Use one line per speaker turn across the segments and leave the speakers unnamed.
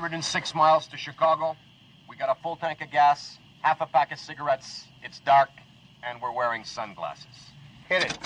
106 miles to Chicago. We got a full tank of gas, half a pack of cigarettes. It's dark, and we're wearing sunglasses. Hit it.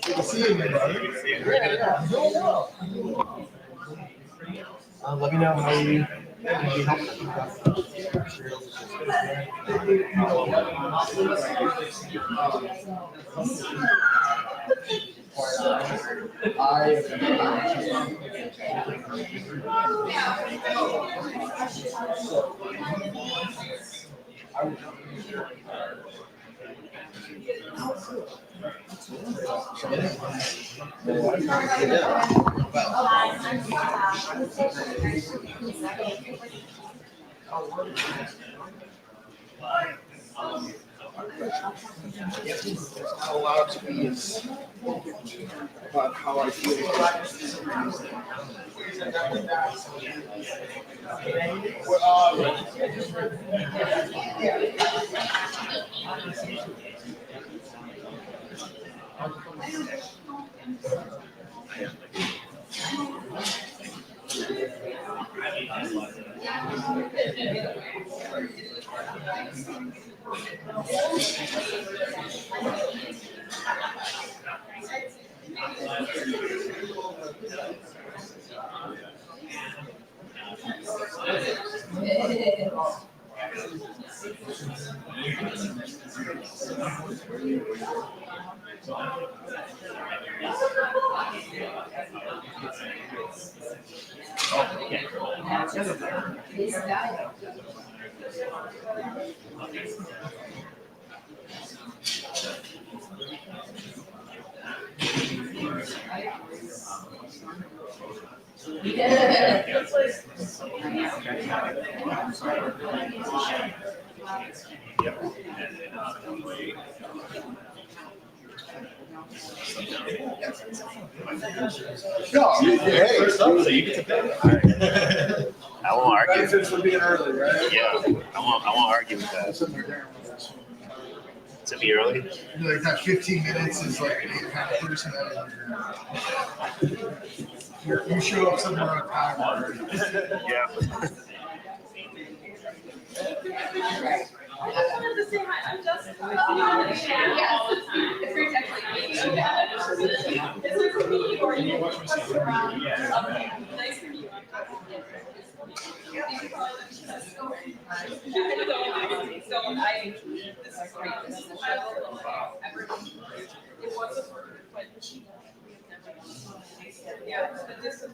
Good to see you, man. Yeah. Let me know how you can be helpful. Not allowed to be as about how I feel.
I won't argue.
Benefits for being early, right?
Yeah, I won't argue with that. To be early?
Like that 15 minutes is like any kind of person. You show up somewhere on time already.
Yeah.
I just wanted to say hi. I'm just. Yes. It's very technically. It's like for me or you. Okay. Nice to meet you. So I. This is great. This is the show. Everyone. It was a word, but yeah, but this is.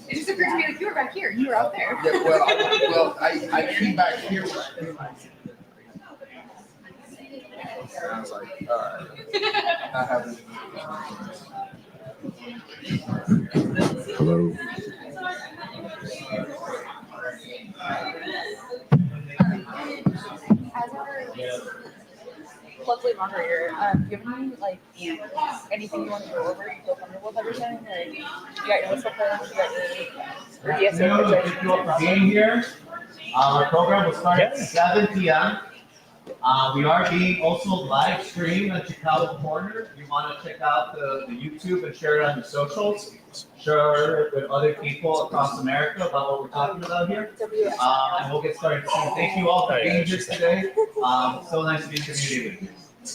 It just occurred to me like you were back here, you were out there.
Yeah, well, I came back here. I was like, all right. Not having.
Hello.
As our lovely moderator, do you have any like anything you want to go over? You feel comfortable with everything? Like you got your whistle playing, you got your DSA
Thank you all for being here. Our program will start at 7 p.m. We are being also live streamed on Chicago Corner. You want to check out the YouTube and share it on your socials. Share it with other people across America about what we're talking about here. And we'll get started soon. Thank you all for being here today. So nice to be in community with you.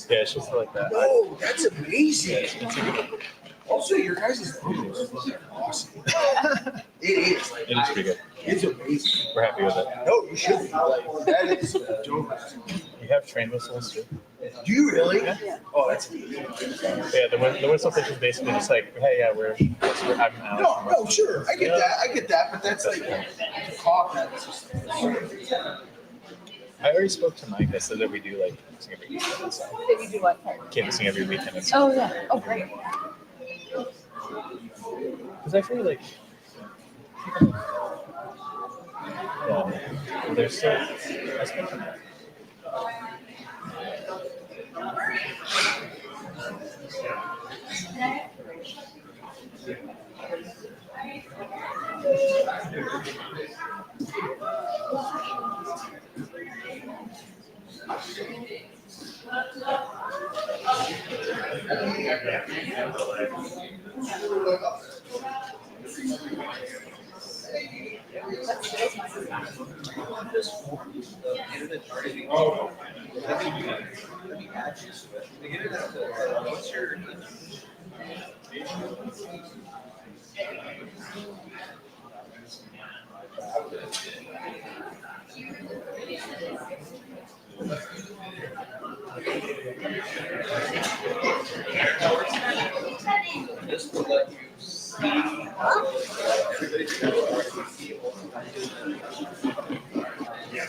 Yeah, it's just like that.
No, that's amazing. Also, your guys' logo is awesome. It is.
It is pretty good.
It's amazing.
We're happy with it.
No, you should be. Like, that is dope.
We have train whistles too.
Do you really?
Yeah.
Oh, that's amazing.
Yeah, the whistle pitch is basically just like, hey, yeah, I'm out.
No, sure. I get that, but that's like a cough. That's just.
I already spoke to Mike. I said that we do like canvassing every weekend. So.
Did you do what?
Canvassing every weekend. And
Oh yeah. Oh great.
Because I feel like there's still I spoke to Mike.
Just to let you see. Yeah.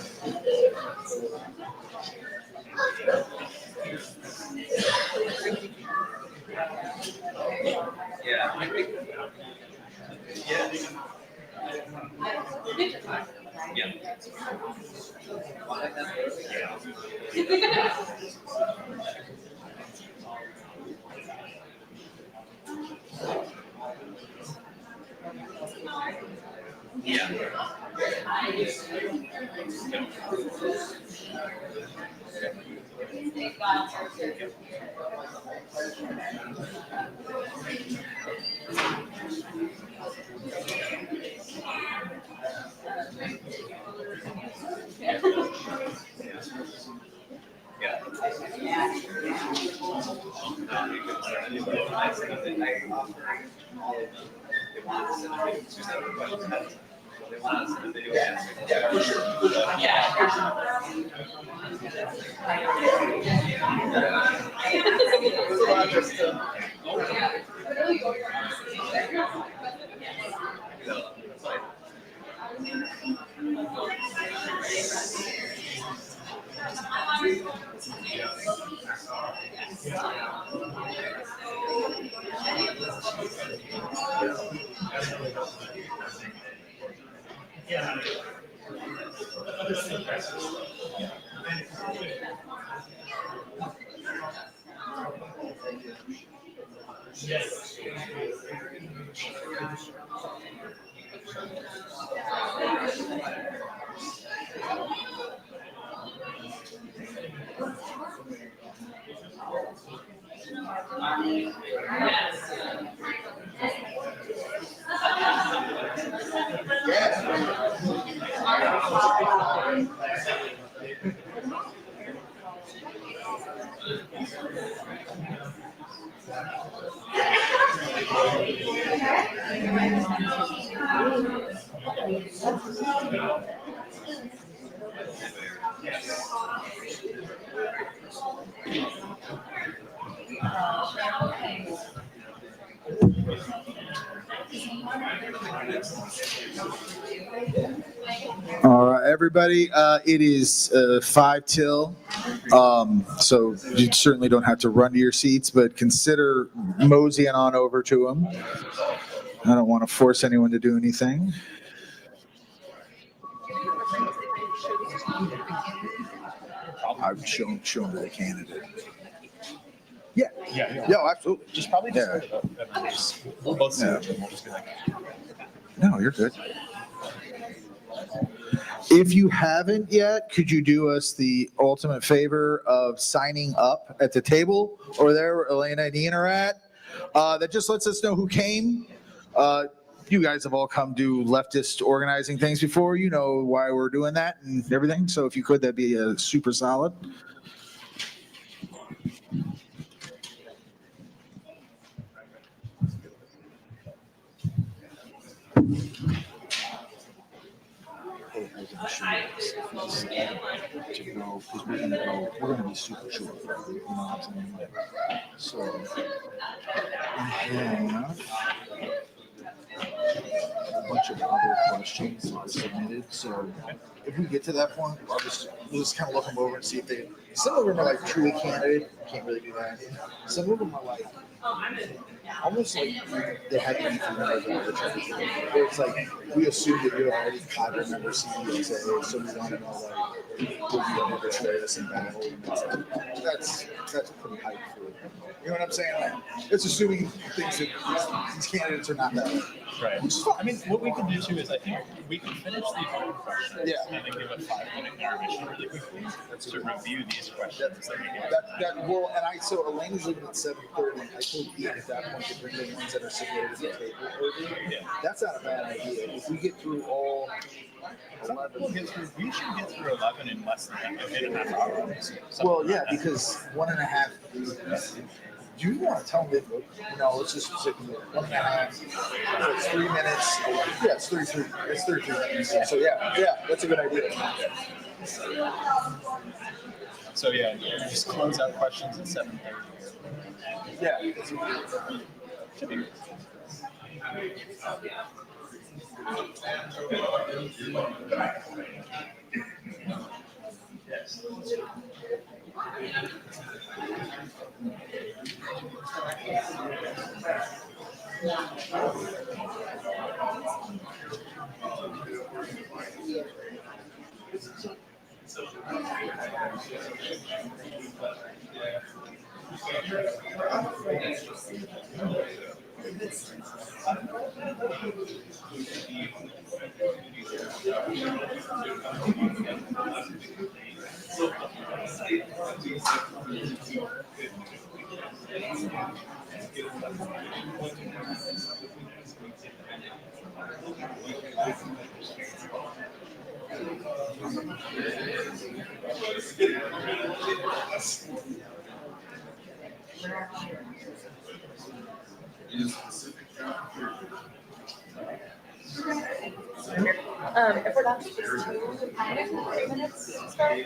All right, everybody. It is 5 till, so you certainly don't have to run to your seats, but consider moseying on over to them. I don't want to force anyone to do anything. I would show them to the candidate. Yeah, absolutely.
Just probably just
Yeah.
hold it up and then we'll both see it and we'll just be like,
No, you're good. If you haven't yet, could you do us the ultimate favor of signing up at the table over there where Elena and Ian are at? That just lets us know who came. You guys have all come do leftist organizing things before. You know why we're doing that and everything. So if you could, that'd be super solid. Hey, I was gonna show you this to go, because we're gonna be super short, you know what I'm saying? So, and then a bunch of other questions submitted, so if we get to that point, we'll just kind of look them over and see if they, some of them are like truly candidate, can't really do that. Some of them are like, almost like they had to be familiar with it. It's like we assume that you're already cadre member CDSA, so we want to know like will you ever betray us in battle? And that's pretty high for it. You know what I'm saying? Like, it's assuming things that these candidates are not that way.
right. Which is fine. I mean, what we can can do too is I think we can finish these open questions
Yeah.
and then give a 5-minute intermission really quickly to review these questions.
Well, and so Elaine's leaving at 7:30. I told Ian at that point to bring the ones that are submitted to the paper early.
Yeah.
That's not a bad idea. If we get through all 11.
We should get through 11 in less than a half hours.
Well, yeah, because 1.5. Do you want to tell me? No, let's just sit here. 1.5. So it's 3 minutes. Yeah, it's 33. It's 33 minutes. So yeah, that's a good idea.
So yeah, just close out questions at 7:30.
Yeah.
Should be good. Yes.
If we're not just 3 minutes to start.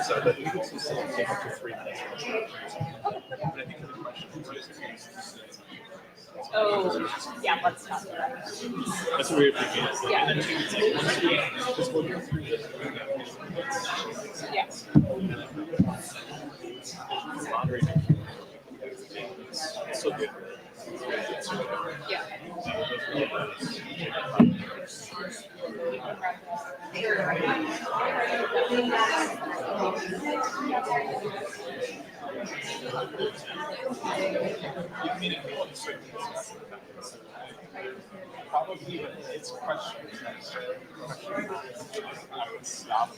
So that we could still take up to 3 minutes. But I think the question
Oh, yeah, let's not do that.
that's what we appreciate.
Yeah.
And then it's like once we just go through
Yeah.
moderating. It's so good.
Yeah.
Probably it's questions. I would stop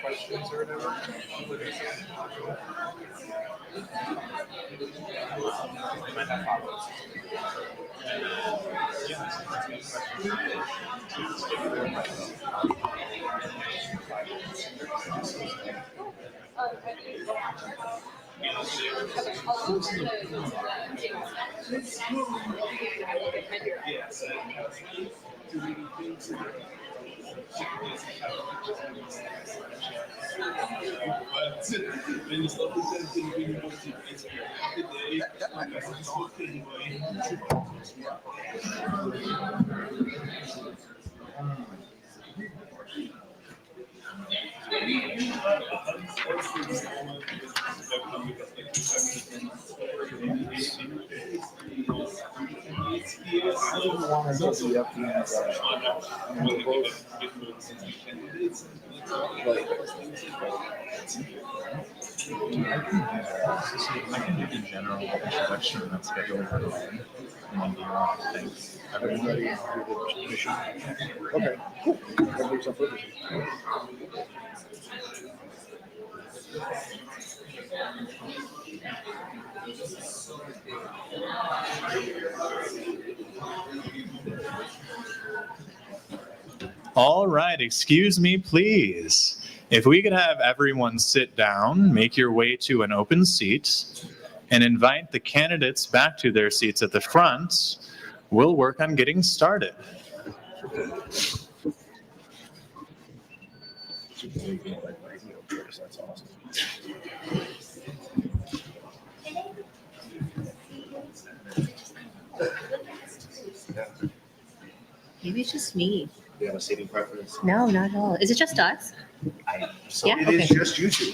questions or whatever. They might have follow-ups. I can do the general introduction and schedule for the line. And then do your own things.
Everybody do the mission. Okay, cool. That makes sense.
All right, excuse me, please. If we could have everyone sit down, make your way to an open seat, and invite the candidates back to their seats at the front, we'll work on getting started.
That's awesome.
Maybe it's just me.
Do you have a seating preference?
No, not at all. Is it just us? Yeah,
It is
okay.
just you two.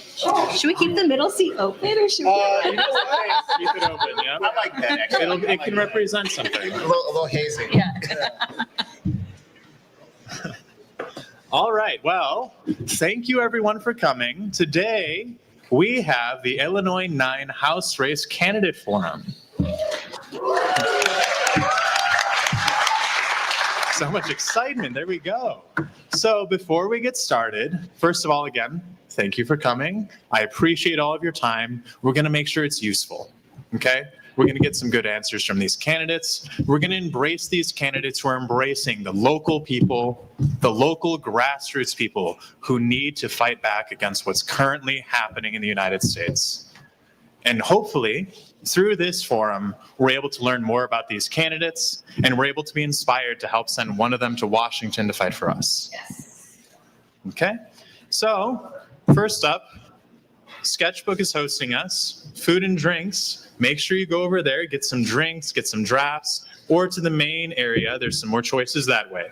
Should we keep the middle seat open or should we?
You know what? Keep it open, yeah?
I like that, actually.
It can represent something.
A little hazy.
Yeah.
All right, well, thank you everyone for coming. Today, we have the Illinois 9 House Race Candidate Forum. So much excitement. There we go. So before we get started, first of all, again, thank you for coming. I appreciate all of your time. We're going to make sure it's useful. Okay? We're going to get some good answers from these candidates. We're going to embrace these candidates. We're embracing the local people, the local grassroots people who need to fight back against what's currently happening in the United States. And hopefully, through this forum, we're able to learn more about these candidates, and we're able to be inspired to help send one of them to Washington to fight for us.
Yes.
Okay? So, first up, Sketchbook is hosting us. Food and drinks. Make sure you go over there, get some drinks, get some drafts, or to the main area. There's some more choices that way.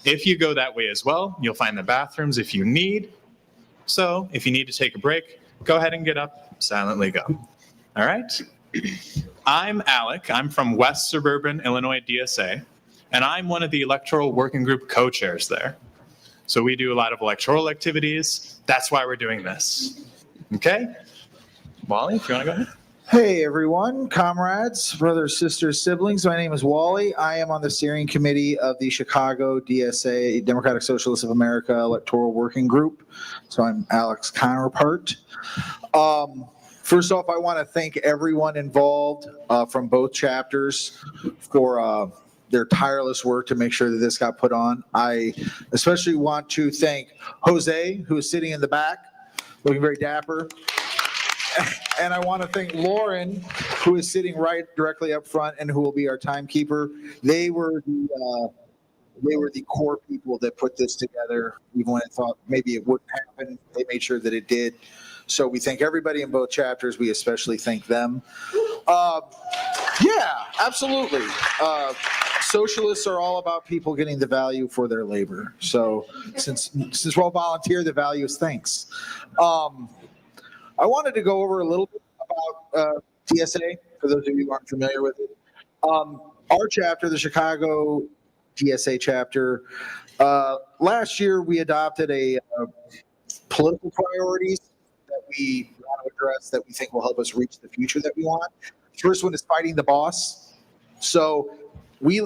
If you go that way as well, you'll find the bathrooms if you need. So, if you need to take a break, go ahead and get up, silently go. All right? I'm Alec. I'm from West Suburban Illinois DSA, and I'm one of the electoral working group co-chairs there. So we do a lot of electoral activities. That's why we're doing this. Okay? Wally, if you want to go ahead.
Hey everyone, comrades, brothers, sisters, siblings. My name is Wally. I am on the steering committee of the Chicago DSA, Democratic Socialists of America Electoral Working Group. So I'm Alec's counterpart. First off, I want to thank everyone involved from both chapters for their tireless work to make sure that this got put on. I especially want to thank Jose, who is sitting in the back, looking very dapper. And I want to thank Lauren, who is sitting right directly up front and who will be our timekeeper. They were the core people that put this together. Even when I thought maybe it wouldn't happen, they made sure that it did. So we thank everybody in both chapters. We especially thank them. Yeah, absolutely. Socialists are all about people getting the value for their labor. So since we're all volunteer, the value is thanks. I wanted to go over a little bit about DSA, for those of you who aren't familiar with it. Our chapter, the Chicago DSA chapter, last year we adopted a political priorities that we want to address that we think will help us reach the future that we want. The first one is fighting the boss. So we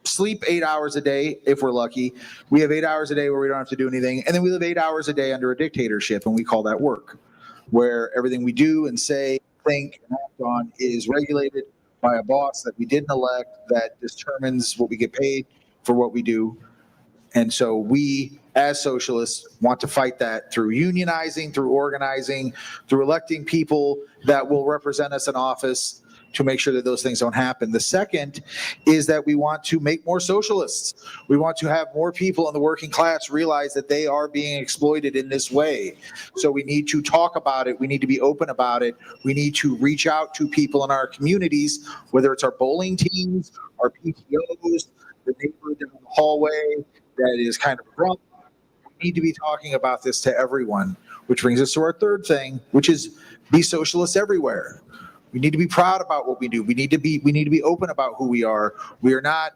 sleep 8 hours a day if we're lucky. We have 8 hours a day where we don't have to do anything. And then we live 8 hours a day under a dictatorship, and we call that work, where everything we do and say, think, and act on is regulated by a boss that we didn't elect that determines what we get paid for what we do. And so we, as socialists, want to fight that through unionizing, through organizing, through electing people that will represent us in office to make sure that those things don't happen. The second is that we want to make more socialists. We want to have more people in the working class realize that they are being exploited in this way. So we need to talk about it. We need to be open about it. We need to reach out to people in our communities, whether it's our bowling teams, our PTOs, the neighbor down the hallway that is kind of drunk. We need to be talking about this to everyone, which brings us to our third thing, which is be socialists everywhere. We need to be proud about what we do. We need to be open about who we are. We are not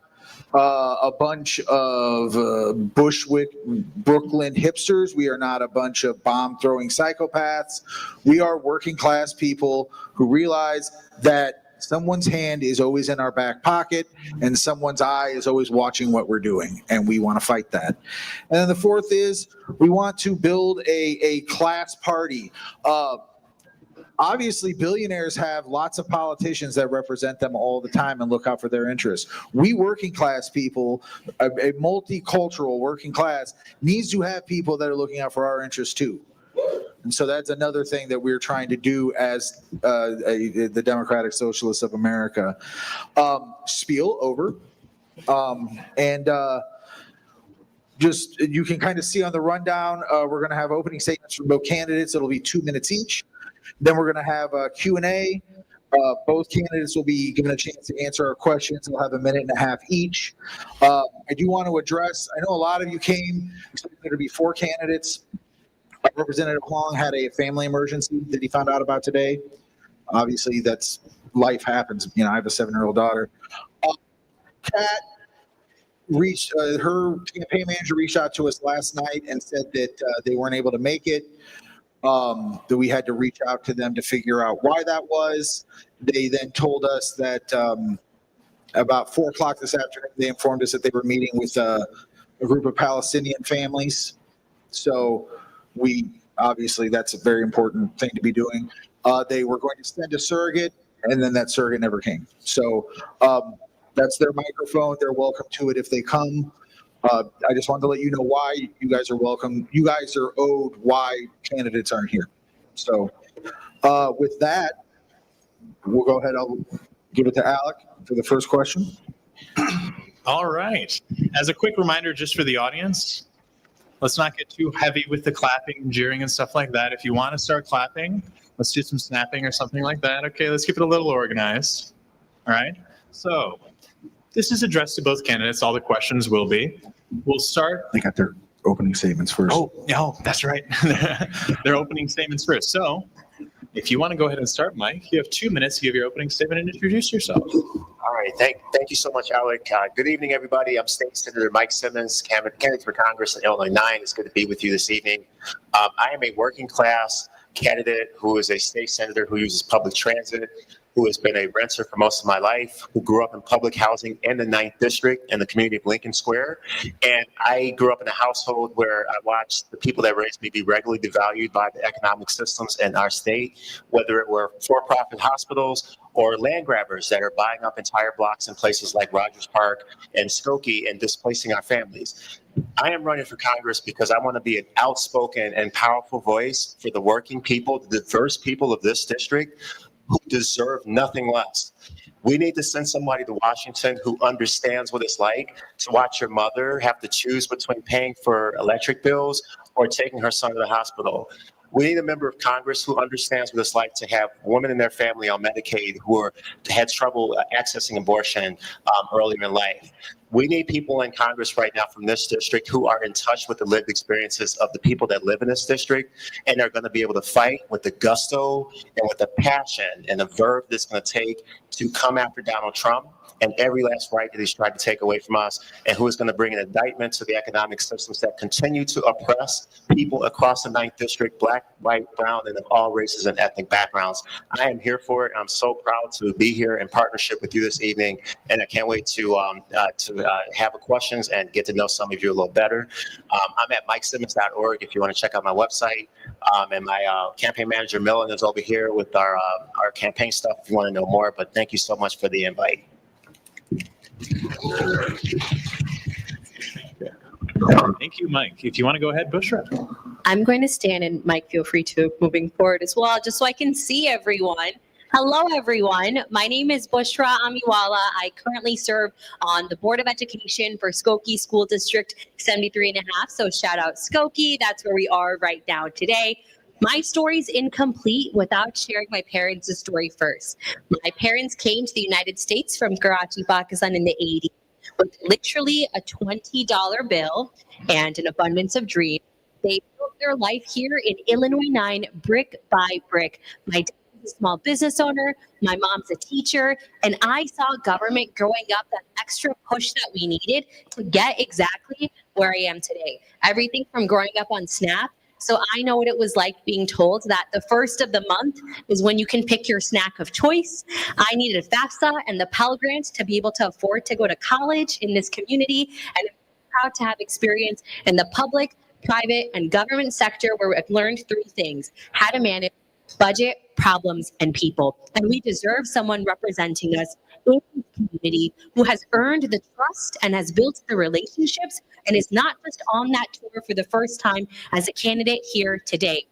a bunch of Bushwick, Brooklyn hipsters. We are not a bunch of bomb-throwing psychopaths. We are working class people who realize that someone's hand is always in our back pocket and someone's eye is always watching what we're doing, and we want to fight that. And then the fourth is we want to build a class party. Obviously, billionaires have lots of politicians that represent them all the time and look out for their interests. We working class people, a multicultural working class, needs to have people that are looking out for our interests too. And so that's another thing that we're trying to do as the Democratic Socialists of America. Spiel over. Just you can kind of see on the rundown, we're going to have opening statements from both candidates. It'll be 2 minutes each. Then we're going to have a Q&A. Both candidates will be given a chance to answer our questions. We'll have a minute and a half each. I do want to address, I know a lot of you came, expecting there to be 4 candidates. Representative Long had a family emergency that he found out about today. Obviously, that's life happens. You know, I have a 7-year-old daughter. Kat reached, her campaign manager reached out to us last night and said that they weren't able to make it. that we had to reach out to them to figure out why that was. They then told us that about 4 o'clock this afternoon, they informed us that they were meeting with a group of Palestinian families. So obviously that's a very important thing to be doing. They were going to send a surrogate, and then that surrogate never came. So that's their microphone. They're welcome to it if they come. I just wanted to let you know why you guys are welcome. You guys are owed why candidates aren't here. So with that, we'll go ahead. I'll give it to Alec for the first question.
All right. As a quick reminder, just for the audience, let's not get too heavy with the clapping and jeering and stuff like that. If you want to start clapping, let's do some snapping or something like that. Okay, let's keep it a little organized. All right. So this is addressed to both candidates. All the questions will be. We'll start.
They got their opening statements first.
Oh, that's right. Their opening statements first. So if you want to go ahead and start, Mike, you have 2 minutes to give your opening statement and introduce yourself.
All right. Thank you so much, Alec. Good evening, everybody. I'm State Senator Mike Simmons, candidate for Congress in Illinois 9. It's good to be with you this evening. I am a working class candidate who is a state senator who uses public transit, who has been a renter for most of my life, who grew up in public housing in the 9th District in the community of Lincoln Square. And I grew up in a household where I watched the people that raised me be regularly devalued by the economic systems in our state, whether it were for-profit hospitals or land grabbers that are buying up entire blocks in places like Rogers Park and Skokie and displacing our families. I am running for Congress because I want to be an outspoken and powerful voice for the working people, the diverse people of this district, who deserve nothing less. We need to send somebody to Washington who understands what it's like to watch your mother have to choose between paying for electric bills or taking her son to the hospital. We need a member of Congress who understands what it's like to have women in their family on Medicaid who had trouble accessing abortion earlier in life. We need people in Congress right now from this district who are in touch with the lived experiences of the people that live in this district and are going to be able to fight with the gusto and with the passion and the verve that's going to take to come after Donald Trump and every last right that he's tried to take away from us, and who is going to bring an indictment to the economic systems that continue to oppress people across the 9th District, black, white, brown, and of all races and ethnic backgrounds. I am here for it. I'm so proud to be here in partnership with you this evening, and I can't wait to have questions and get to know some of you a little better. I'm at mikesimmons.org if you want to check out my website, and my campaign manager, Millen, is over here with our campaign stuff if you want to know more, but thank you so much for the invite.
Thank you, Mike. If you want to go ahead, Bushra.
I'm going to stand, and Mike, feel free to moving forward as well, just so I can see everyone. Hello, everyone. My name is Bushra Amiwala. I currently serve on the Board of Education for Skokie School District 73.5. So shout out Skokie. That's where we are right now today. My story's incomplete without sharing my parents' story first. My parents came to the United States from Karachi, Pakistan in the 80s with literally a $20 bill and an abundance of dreams. They built their life here in Illinois 9 brick by brick. My dad is a small business owner, my mom's a teacher, and I saw government growing up that extra push that we needed to get exactly where I am today. Everything from growing up on SNAP. So I know what it was like being told that the first of the month is when you can pick your snack of choice. I needed FAFSA and the Pell Grant to be able to afford to go to college in this community, and I'm proud to have experience in the public, private, and government sector where I've learned 3 things: how to manage budget, problems, and people. And we deserve someone representing us in this community who has earned the trust and has built the relationships and is not just on that tour for the first time as a candidate here today.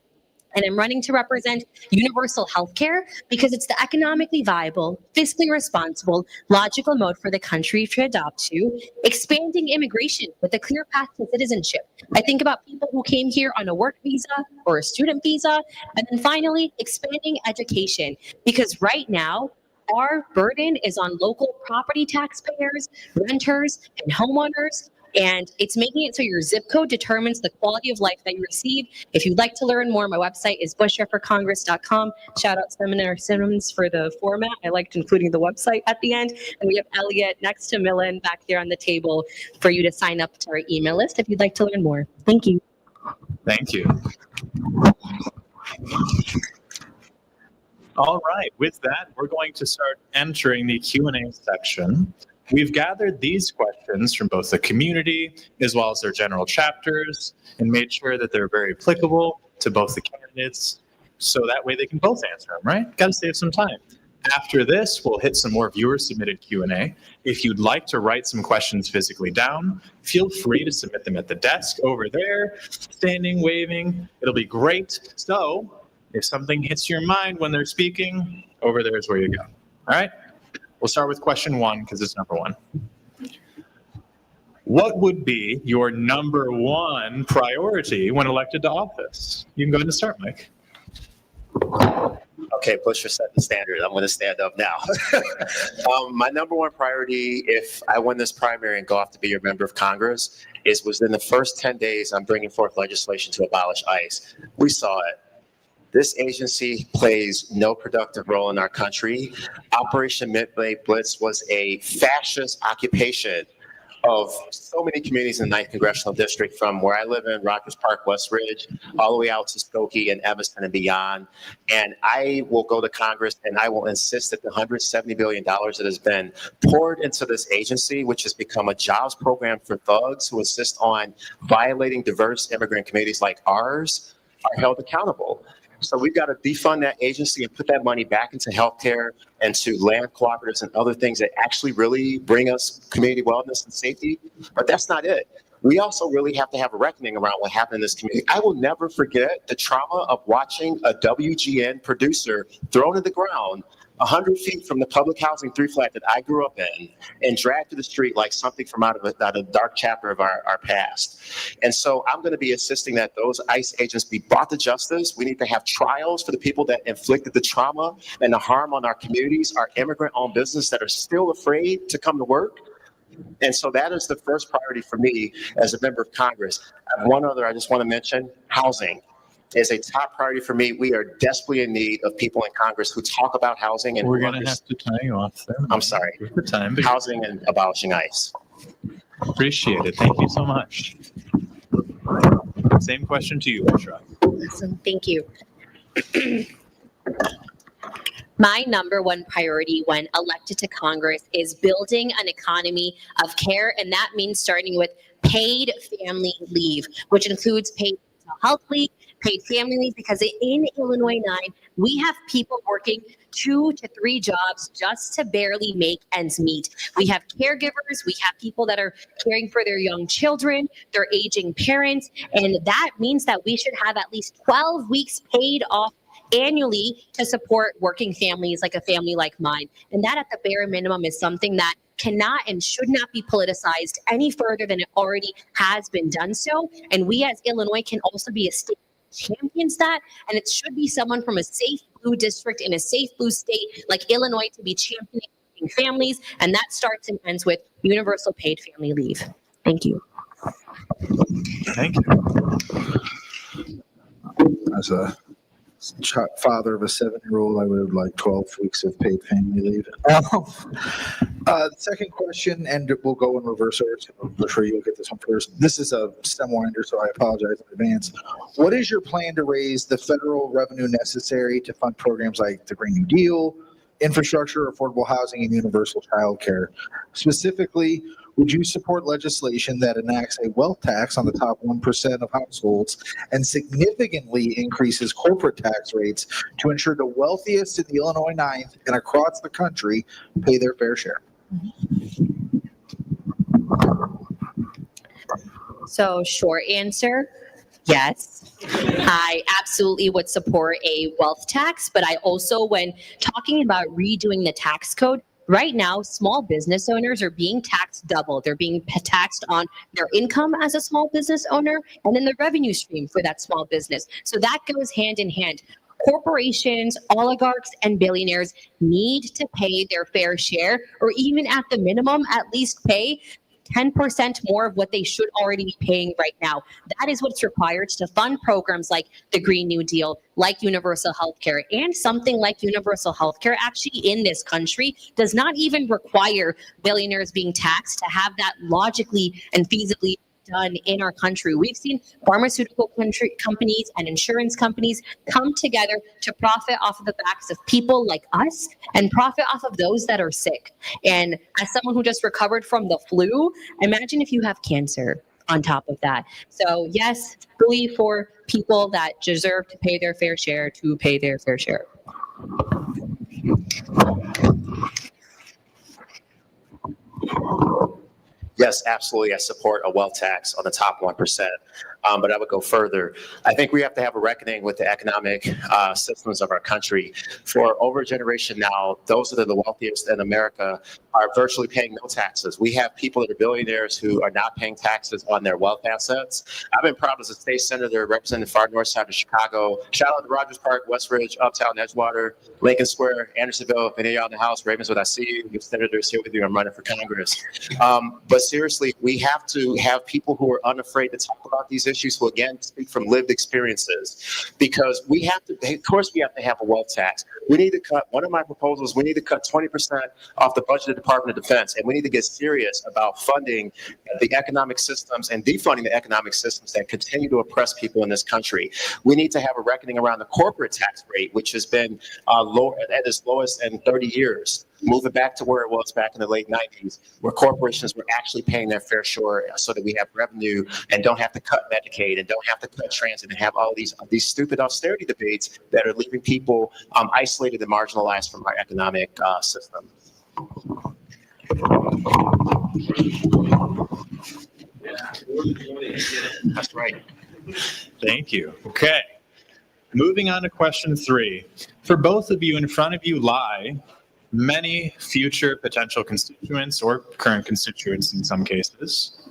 And I'm running to represent universal health care because it's the economically viable, fiscally responsible, logical mode for the country to adopt to, expanding immigration with a clear path to citizenship. I think about people who came here on a work visa or a student visa, and then finally expanding education, because right now, our burden is on local property taxpayers, renters, and homeowners. And it's making it so your zip code determines the quality of life that you receive. If you'd like to learn more, my website is bushraforcongress.com. Shout out Senator Simmons for the format. I liked including the website at the end. And we have Elliot next to Millen back there on the table for you to sign up to our email list if you'd like to learn more. Thank you.
Thank you. All right, with that, we're going to start entering the Q&A section. We've gathered these questions from both the community as well as their general chapters and made sure that they're very applicable to both the candidates, so that way they can both answer them, right? Got to save some time. After this, we'll hit some more viewer-submitted Q&A. If you'd like to write some questions physically down, feel free to submit them at the desk over there, standing, waving. It'll be great. So if something hits your mind when they're speaking, over there is where you go. All right? We'll start with question 1 because it's number 1. What would be your number 1 priority when elected to office? You can go ahead and start, Mike.
Okay, Bushra set the standard. I'm going to stand up now. My number 1 priority, if I win this primary and go off to be your member of Congress, is within the first 10 days, I'm bringing forth legislation to abolish ICE. We saw it. This agency plays no productive role in our country. Operation Midnight Blitz was a fascist occupation of so many communities in the 9th Congressional District, from where I live in Rogers Park, West Ridge, all the way out to Skokie and Evanston and beyond. And I will go to Congress and I will insist that the $170 billion that has been poured into this agency, which has become a jobs program for thugs who insist on violating diverse immigrant communities like ours, are held accountable. So we've got to defund that agency and put that money back into healthcare and to land cooperatives and other things that actually really bring us community wellness and safety. But that's not it. We also really have to have a reckoning around what happened in this community. I will never forget the trauma of watching a WGN producer thrown to the ground 100 feet from the public housing 3-flat that I grew up in and dragged to the street like something from out of a dark chapter of our past. And so I'm going to be insisting that those ICE agents be brought to justice. We need to have trials for the people that inflicted the trauma and the harm on our communities, our immigrant-owned business that are still afraid to come to work. And so that is the first priority for me as a member of Congress. One other I just want to mention, housing is a top priority for me. We are desperately in need of people in Congress who talk about housing. And
we're going to have to tie you off there.
I'm sorry.
For time, but
housing and abolishing ICE.
Appreciate it. Thank you so much. Same question to you, Bushra.
Awesome. Thank you. My number 1 priority when elected to Congress is building an economy of care, and that means starting with paid family leave, which includes paid mental health leave, paid family leave, because in Illinois 9, we have people working 2 to 3 jobs just to barely make ends meet. We have caregivers, we have people that are caring for their young children, their aging parents, and that means that we should have at least 12 weeks paid off annually to support working families like a family like mine. And that at the bare minimum is something that cannot and should not be politicized any further than it already has been done so. And we as Illinois can also be a state that champions that, and it should be someone from a safe blue district in a safe blue state like Illinois to be championing families, and that starts and ends with universal paid family leave. Thank you.
Thank you.
As a father of a 7-year-old, I would like 12 weeks of paid family leave. The second question, and we'll go in reverse order. So I'm sure you'll get this one first. This is a stem winder, so I apologize in advance. What is your plan to raise the federal revenue necessary to fund programs like the Green New Deal, infrastructure, affordable housing, and universal child care? Specifically, would you support legislation that enacts a wealth tax on the top 1% of households and significantly increases corporate tax rates to ensure the wealthiest in the Illinois 9th and across the country pay their fair share?
So short answer, yes. I absolutely would support a wealth tax, but I also, when talking about redoing the tax code, right now, small business owners are being taxed double. They're being taxed on their income as a small business owner and then the revenue stream for that small business. So that goes hand in hand. Corporations, oligarchs, and billionaires need to pay their fair share, or even at the minimum, at least pay 10% more of what they should already be paying right now. That is what's required to fund programs like the Green New Deal, like universal healthcare, and something like universal healthcare actually in this country does not even require billionaires being taxed to have that logically and feasibly done in our country. We've seen pharmaceutical companies and insurance companies come together to profit off of the backs of people like us and profit off of those that are sick. And as someone who just recovered from the flu, imagine if you have cancer on top of that. So yes, fully for people that deserve to pay their fair share to pay their fair share.
Yes, absolutely. I support a wealth tax on the top 1%. But I would go further. I think we have to have a reckoning with the economic systems of our country. For over a generation now, those that are the wealthiest in America are virtually paying no taxes. We have people that are billionaires who are not paying taxes on their wealth assets. I've been proud as a state senator representing the far north side of Chicago. Shout out to Rogers Park, West Ridge, Uptown, Edgewater, Lincoln Square, Andersonville. If any of y'all in the house, Ravenswood, I see you. Your senators here with you. I'm running for Congress. But seriously, we have to have people who are unafraid to talk about these issues, who again speak from lived experiences, because we have to, of course, we have to have a wealth tax. We need to cut, one of my proposals, we need to cut 20% off the budget of the Department of Defense, and we need to get serious about funding the economic systems and defunding the economic systems that continue to oppress people in this country. We need to have a reckoning around the corporate tax rate, which has been low, at its lowest in 30 years. Move it back to where it was back in the late 90s, where corporations were actually paying their fair share so that we have revenue and don't have to cut Medicaid and don't have to cut transit and have all these stupid austerity debates that are leaving people isolated and marginalized from our economic system. That's right.
Thank you. Okay. Moving on to question 3. For both of you, in front of you lie many future potential constituents or current constituents in some cases.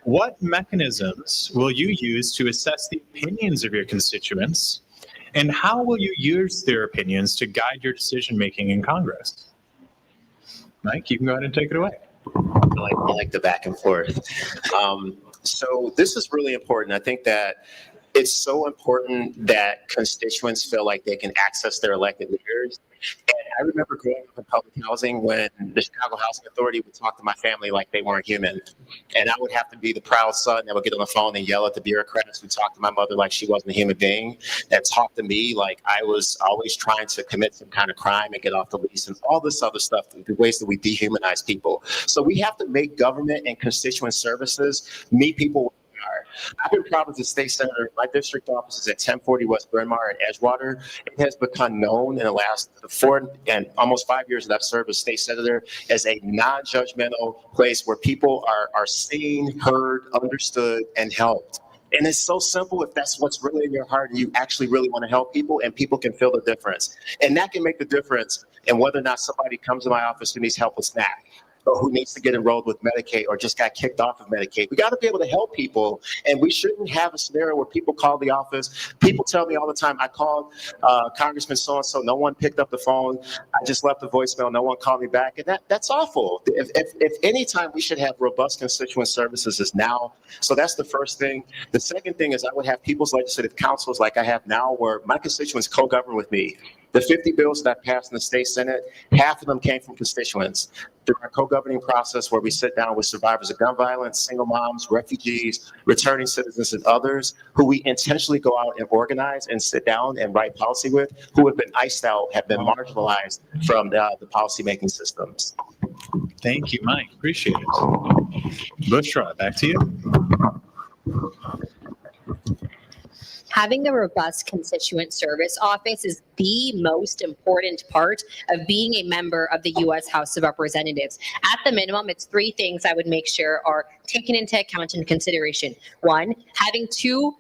What mechanisms will you use to assess the opinions of your constituents, and how will you use their opinions to guide your decision-making in Congress? Mike, you can go ahead and take it away.
I like the back and forth. So this is really important. I think that it's so important that constituents feel like they can access their elected leaders. And I remember growing up in public housing when the Chicago Housing Authority would talk to my family like they weren't human. And I would have to be the proud son that would get on the phone and yell at the bureaucrats who talked to my mother like she wasn't a human being, that talked to me like I was always trying to commit some kind of crime and get off the lease and all this other stuff, the ways that we dehumanize people. So we have to make government and constituent services meet people. I've been proud as a state senator. My district office is at 1040 West Bryn Mawr in Edgewater. It has become known in the last 4 and almost 5 years that I've served as state senator as a non-judgmental place where people are seen, heard, understood, and helped. And it's so simple if that's what's really in your heart and you actually really want to help people, and people can feel the difference. And that can make the difference in whether or not somebody comes to my office who needs help with SNAP, or who needs to get enrolled with Medicaid or just got kicked off of Medicaid. We got to be able to help people, and we shouldn't have a scenario where people call the office. People tell me all the time, I called Congressman so-and-so, no one picked up the phone. I just left a voicemail, no one called me back. And that's awful. If any time we should have robust constituent services is now. So that's the first thing. The second thing is I would have people's legislative councils like I have now, where my constituents co-govern with me. The 50 bills that I passed in the state Senate, half of them came from constituents. Through our co-governing process where we sit down with survivors of gun violence, single moms, refugees, returning citizens, and others who we intentionally go out and organize and sit down and write policy with, who have been iced out, have been marginalized from the policymaking systems.
Thank you, Mike. Appreciate it. Bushra, back to you.
Having a robust constituent service office is the most important part of being a member of the U.S. House of Representatives. At the minimum, it's 3 things I would make sure are taken into account and consideration. 1, having 2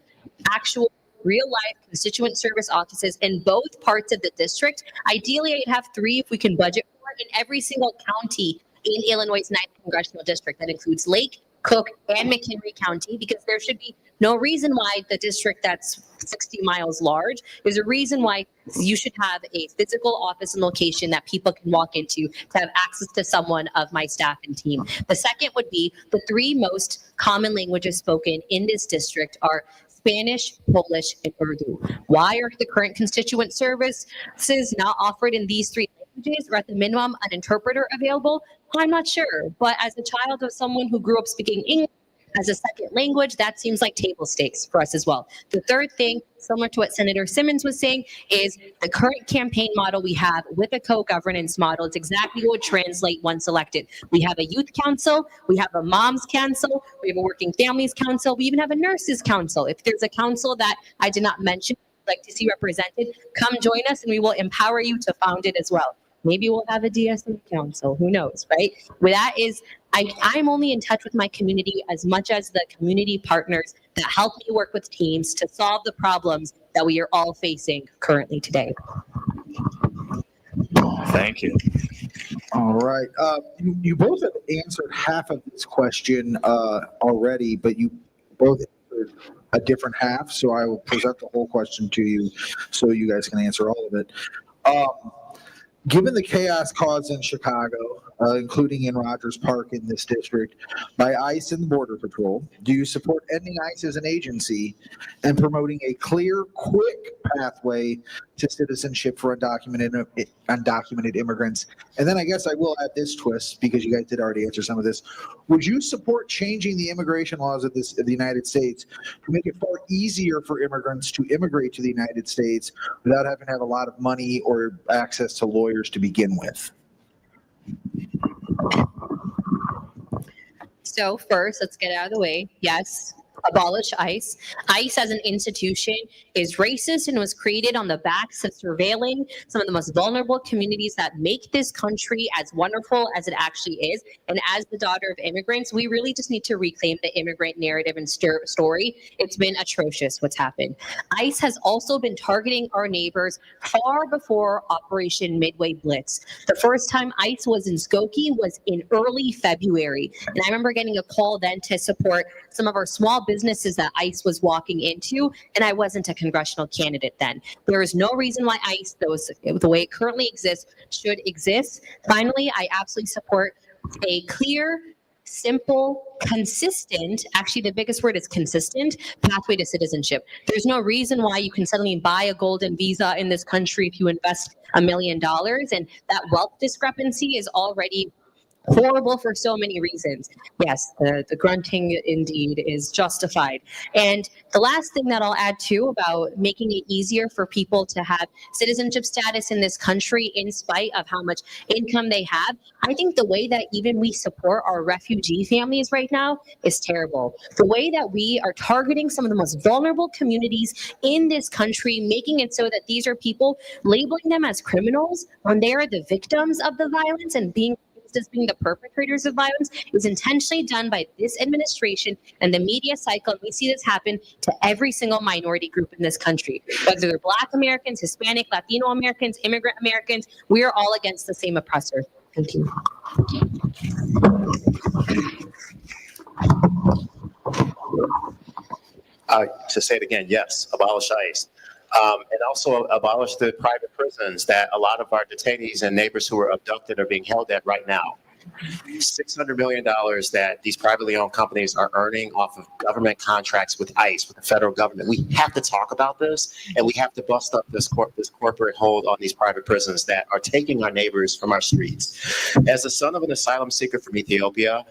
actual real-life constituent service offices in both parts of the district. Ideally, I'd have 3 if we can budget for it in every single county in Illinois' 9th Congressional District. That includes Lake, Cook, and McHenry County, because there should be no reason why the district that's 60 miles large, there's a reason why you should have a physical office and location that people can walk into to have access to someone of my staff and team. The second would be the 3 most common languages spoken in this district are Spanish, Polish, and Urdu. Why are the current constituent services not offered in these 3 languages, or at the minimum an interpreter available? I'm not sure, but as a child of someone who grew up speaking English, as a second language, that seems like table stakes for us as well. The third thing, similar to what Senator Simmons was saying, is the current campaign model we have with a co-governance model. It's exactly what would translate once elected. We have a youth council, we have a moms council, we have a working families council, we even have a nurses council. If there's a council that I did not mention, like to see represented, come join us and we will empower you to found it as well. Maybe we'll have a DSA council, who knows, right? Well, that is, I'm only in touch with my community as much as the community partners that help me work with teams to solve the problems that we are all facing currently today.
Thank you.
All right. You both have answered half of this question already, but you both answered a different half, so I will present the whole question to you so you guys can answer all of it. Given the chaos caused in Chicago, including in Rogers Park in this district, by ICE and the Border Patrol, do you support ending ICE as an agency and promoting a clear, quick pathway to citizenship for undocumented immigrants? And then I guess I will add this twist, because you guys did already answer some of this. Would you support changing the immigration laws of the United States to make it far easier for immigrants to immigrate to the United States without having to have a lot of money or access to lawyers to begin with?
So first, let's get it out of the way. Yes, abolish ICE. ICE as an institution is racist and was created on the backs of surveilling some of the most vulnerable communities that make this country as wonderful as it actually is. And as the daughter of immigrants, we really just need to reclaim the immigrant narrative and story. It's been atrocious what's happened. ICE has also been targeting our neighbors far before Operation Midway Blitz. The first time ICE was in Skokie was in early February. And I remember getting a call then to support some of our small businesses that ICE was walking into, and I wasn't a congressional candidate then. There is no reason why ICE, the way it currently exists, should exist. Finally, I absolutely support a clear, simple, consistent, actually the biggest word is consistent, pathway to citizenship. There's no reason why you can suddenly buy a golden visa in this country if you invest $1 million, and that wealth discrepancy is already horrible for so many reasons. Yes, the grunting indeed is justified. And the last thing that I'll add too about making it easier for people to have citizenship status in this country in spite of how much income they have, I think the way that even we support our refugee families right now is terrible. The way that we are targeting some of the most vulnerable communities in this country, making it so that these are people, labeling them as criminals when they are the victims of the violence and being as being the perpetrators of violence, is intentionally done by this administration and the media cycle. And we see this happen to every single minority group in this country, whether they're Black Americans, Hispanic, Latino Americans, immigrant Americans. We are all against the same oppressor. Thank you.
To say it again, yes, abolish ICE. And also abolish the private prisons that a lot of our detainees and neighbors who are abducted are being held at right now. $600 million that these privately owned companies are earning off of government contracts with ICE, with the federal government. We have to talk about this, and we have to bust up this corporate hold on these private prisons that are taking our neighbors from our streets. As the son of an asylum seeker from Ethiopia,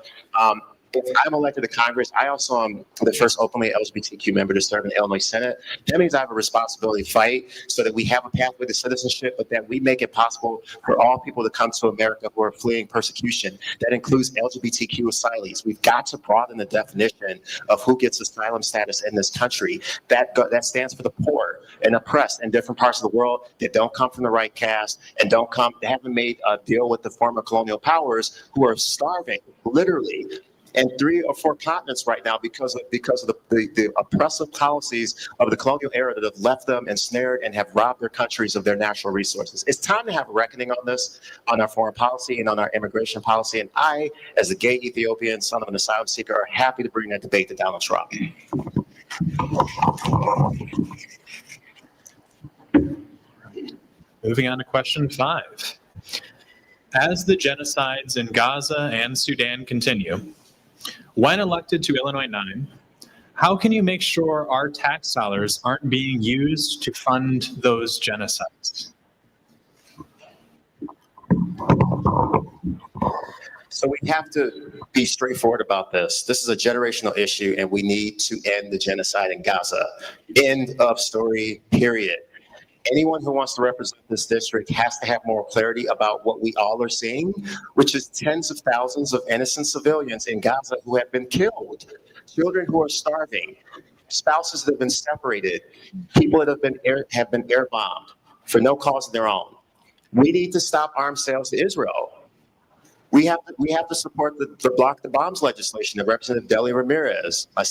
if I'm elected to Congress, I also am the first openly LGBTQ member to serve in the Illinois Senate. That means I have a responsibility to fight so that we have a pathway to citizenship, but that we make it possible for all people to come to America who are fleeing persecution. That includes LGBTQ asylees. We've got to broaden the definition of who gets asylum status in this country. That stands for the poor and oppressed in different parts of the world that don't come from the right caste and they haven't made a deal with the former colonial powers who are starving, literally, and 3 or 4 continents right now because of the oppressive policies of the colonial era that have left them ensnared and have robbed their countries of their natural resources. It's time to have a reckoning on this, on our foreign policy and on our immigration policy. And I, as a gay Ethiopian, son of an asylum seeker, are happy to bring that debate to Donald Trump.
Moving on to question 5. As the genocides in Gaza and Sudan continue, when elected to Illinois 9, how can you make sure our tax dollars aren't being used to fund those genocides?
So we have to be straightforward about this. This is a generational issue, and we need to end the genocide in Gaza. End of story, period. Anyone who wants to represent this district has to have more clarity about what we all are seeing, which is tens of thousands of innocent civilians in Gaza who have been killed, children who are starving, spouses that have been separated, people that have been air bombed for no cause of their own. We need to stop arms sales to Israel. We have to support the Block the Bombs legislation that Representative Deli Ramirez, my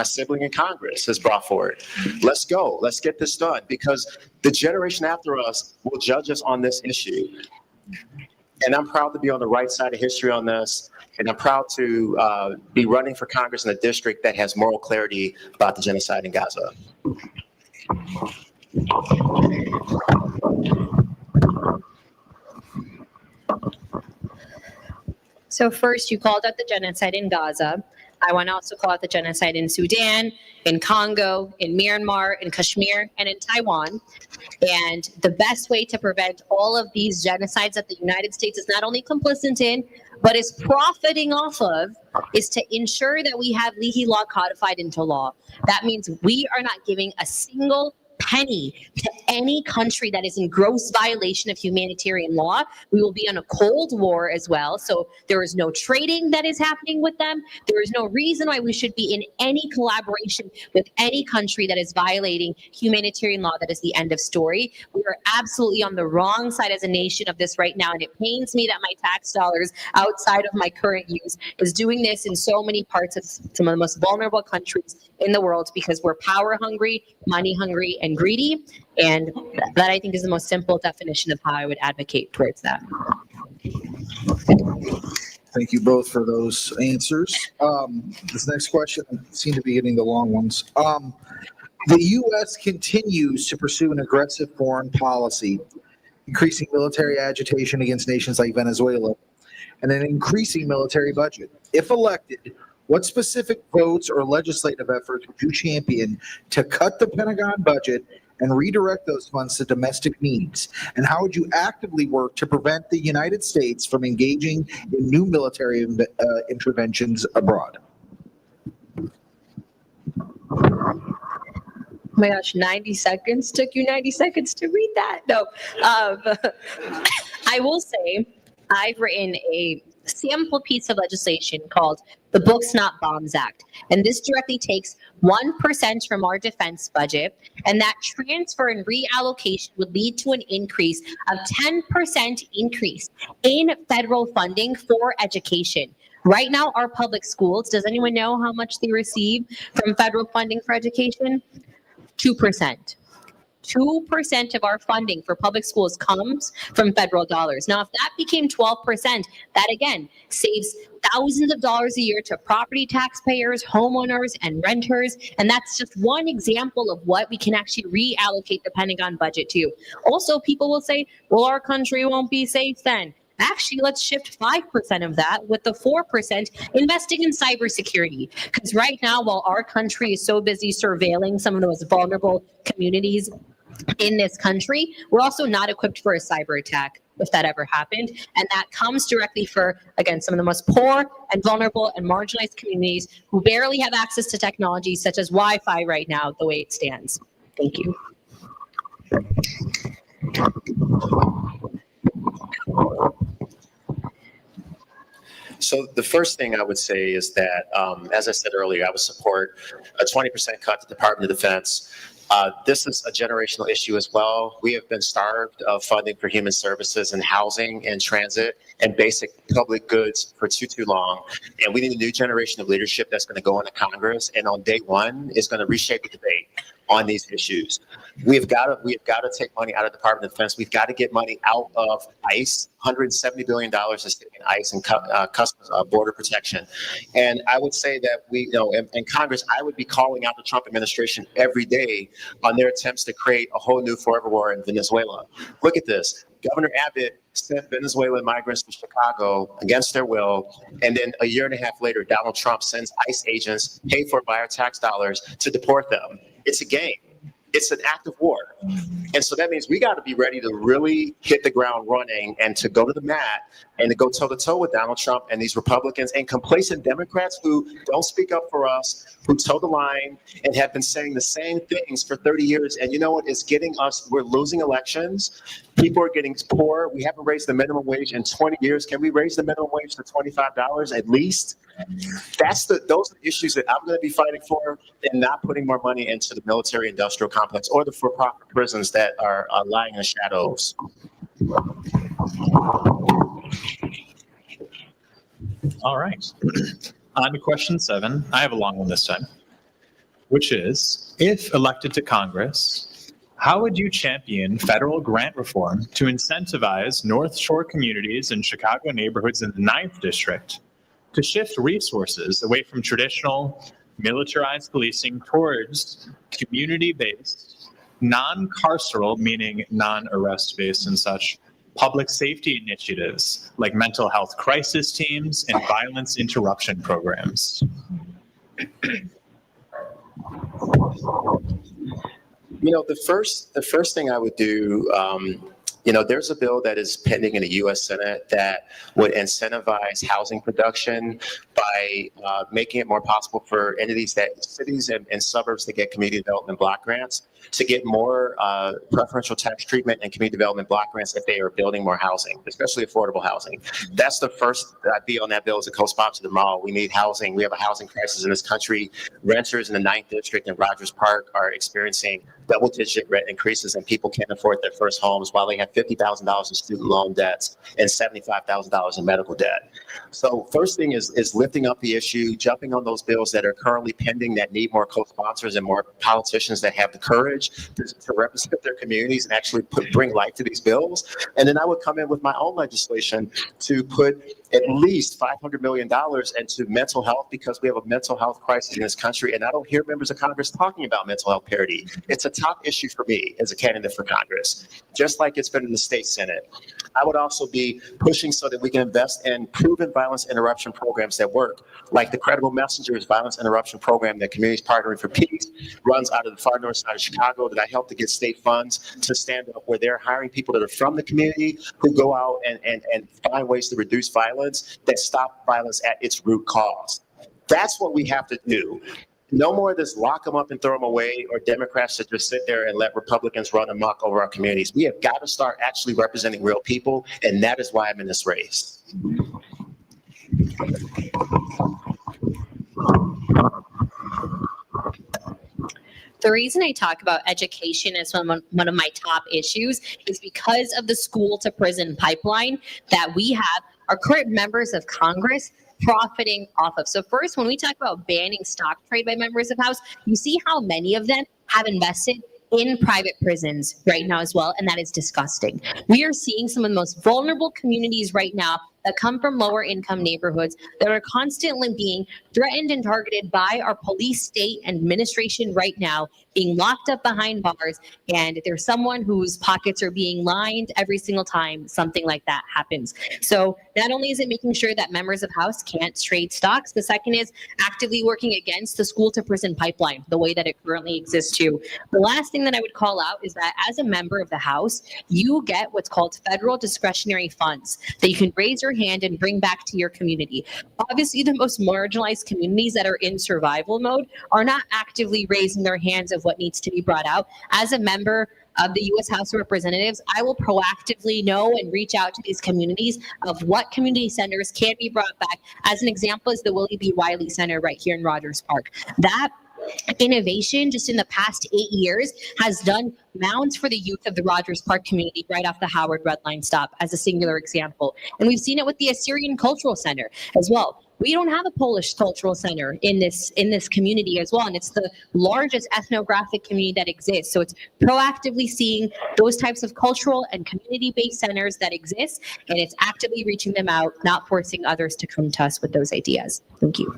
sibling in Congress, has brought forward. Let's go. Let's get this done, because the generation after us will judge us on this issue. And I'm proud to be on the right side of history on this. And I'm proud to be running for Congress in a district that has moral clarity about the genocide in Gaza.
So first, you called out the genocide in Gaza. I want to also call out the genocide in Sudan, in Congo, in Myanmar, in Kashmir, and in Taiwan. And the best way to prevent all of these genocides that the United States is not only complicit in, but is profiting off of, is to ensure that we have legal law codified into law. That means we are not giving a single penny to any country that is in gross violation of humanitarian law. We will be on a Cold War as well. So there is no trading that is happening with them. There is no reason why we should be in any collaboration with any country that is violating humanitarian law. That is the end of story. We are absolutely on the wrong side as a nation of this right now. And it pains me that my tax dollars outside of my current use is doing this in so many parts of some of the most vulnerable countries in the world, because we're power hungry, money hungry, and greedy. And that, I think, is the most simple definition of how I would advocate towards that.
Thank you both for those answers. This next question seems to be getting the long ones. The U.S. continues to pursue an aggressive foreign policy, increasing military agitation against nations like Venezuela, and an increasing military budget. If elected, what specific votes or legislative efforts would you champion to cut the Pentagon budget and redirect those funds to domestic needs? And how would you actively work to prevent the United States from engaging in new military interventions abroad?
Oh my gosh, 90 seconds? Took you 90 seconds to read that? No. I will say I've written a sample piece of legislation called the Books Not Bombs Act. And this directly takes 1% from our defense budget, and that transfer and reallocation would lead to an increase of 10% increase in federal funding for education. Right now, our public schools, does anyone know how much they receive from federal funding for education? 2%. 2% of our funding for public schools comes from federal dollars. Now, if that became 12%, that again saves thousands of dollars a year to property taxpayers, homeowners, and renters. And that's just one example of what we can actually reallocate the Pentagon budget to. Also, people will say, well, our country won't be safe then. Actually, let's shift 5% of that with the 4% investing in cybersecurity. Because right now, while our country is so busy surveilling some of the most vulnerable communities in this country, we're also not equipped for a cyber attack if that ever happened. And that comes directly for, again, some of the most poor and vulnerable and marginalized communities who barely have access to technology such as Wi-Fi right now, the way it stands. Thank you.
So the first thing I would say is that, as I said earlier, I would support a 20% cut to the Department of Defense. This is a generational issue as well. We have been starved of funding for human services and housing and transit and basic public goods for too long. And we need a new generation of leadership that's going to go into Congress and on day one is going to reshape the debate on these issues. We've got to take money out of the Department of Defense. We've got to get money out of ICE. $170 billion is sitting in ICE and Customs Border Protection. And I would say that in Congress, I would be calling out the Trump administration every day on their attempts to create a whole new forever war in Venezuela. Look at this. Governor Abbott sent Venezuelan migrants to Chicago against their will, and then a year and a half later, Donald Trump sends ICE agents, paid for by our tax dollars, to deport them. It's a game. It's an act of war. And so that means we got to be ready to really hit the ground running and to go to the mat and to go toe-to-toe with Donald Trump and these Republicans and complacent Democrats who don't speak up for us, who toe the line and have been saying the same things for 30 years. And you know what? It's getting us, we're losing elections. People are getting poor. We haven't raised the minimum wage in 20 years. Can we raise the minimum wage to $25 at least? Those are the issues that I'm going to be fighting for, and not putting more money into the military industrial complex or the for-profit prisons that are lying in the shadows.
All right. On to question 7. I have a long one this time, which is, if elected to Congress, how would you champion federal grant reform to incentivize North Shore communities and Chicago neighborhoods in the 9th District to shift resources away from traditional militarized policing towards community-based, non-carceral, meaning non-arrest based and such, public safety initiatives like mental health crisis teams and violence interruption programs?
You know, the first thing I would do, there's a bill that is pending in the U.S. Senate that would incentivize housing production by making it more possible for cities and suburbs that get community development block grants to get more preferential tax treatment and community development block grants if they are building more housing, especially affordable housing. That's the first I'd be on that bill as a co-sponsor tomorrow. We need housing. We have a housing crisis in this country. Renters in the 9th District and Rogers Park are experiencing double-digit rent increases, and people can't afford their first homes while they have $50,000 in student loan debts and $75,000 in medical debt. So first thing is lifting up the issue, jumping on those bills that are currently pending that need more co-sponsors and more politicians that have the courage to represent their communities and actually bring life to these bills. And then I would come in with my own legislation to put at least $500 million into mental health, because we have a mental health crisis in this country, and I don't hear members of Congress talking about mental health parity. It's a top issue for me as a candidate for Congress, just like it's been in the state Senate. I would also be pushing so that we can invest in proven violence interruption programs that work, like the Credible Messengers Violence Interruption Program that Communities Partnering for Peace runs out of the far north side of Chicago, that I help to get state funds to stand up, where they're hiring people that are from the community who go out and find ways to reduce violence, that stop violence at its root cause. That's what we have to do. No more of this lock them up and throw them away, or Democrats that just sit there and let Republicans run amok over our communities. We have got to start actually representing real people, and that is why I'm in this race.
The reason I talk about education as one of my top issues is because of the school to prison pipeline that we have our current members of Congress profiting off of. So first, when we talk about banning stock trade by members of House, you see how many of them have invested in private prisons right now as well, and that is disgusting. We are seeing some of the most vulnerable communities right now that come from lower income neighborhoods that are constantly being threatened and targeted by our police state administration right now, being locked up behind bars, and there's someone whose pockets are being lined every single time something like that happens. So not only is it making sure that members of House can't trade stocks, the second is actively working against the school to prison pipeline, the way that it currently exists too. The last thing that I would call out is that as a member of the House, you get what's called federal discretionary funds that you can raise your hand and bring back to your community. Obviously, the most marginalized communities that are in survival mode are not actively raising their hands of what needs to be brought out. As a member of the U.S. House of Representatives, I will proactively know and reach out to these communities of what community centers can be brought back. As an example is the Willie B. Wiley Center right here in Rogers Park. That innovation just in the past 8 years has done mounds for the youth of the Rogers Park community right off the Howard Red Line stop as a singular example. And we've seen it with the Assyrian Cultural Center as well. We don't have a Polish cultural center in this community as well, and it's the largest ethnographic community that exists. So it's proactively seeing those types of cultural and community-based centers that exist, and it's actively reaching them out, not forcing others to come to us with those ideas. Thank you.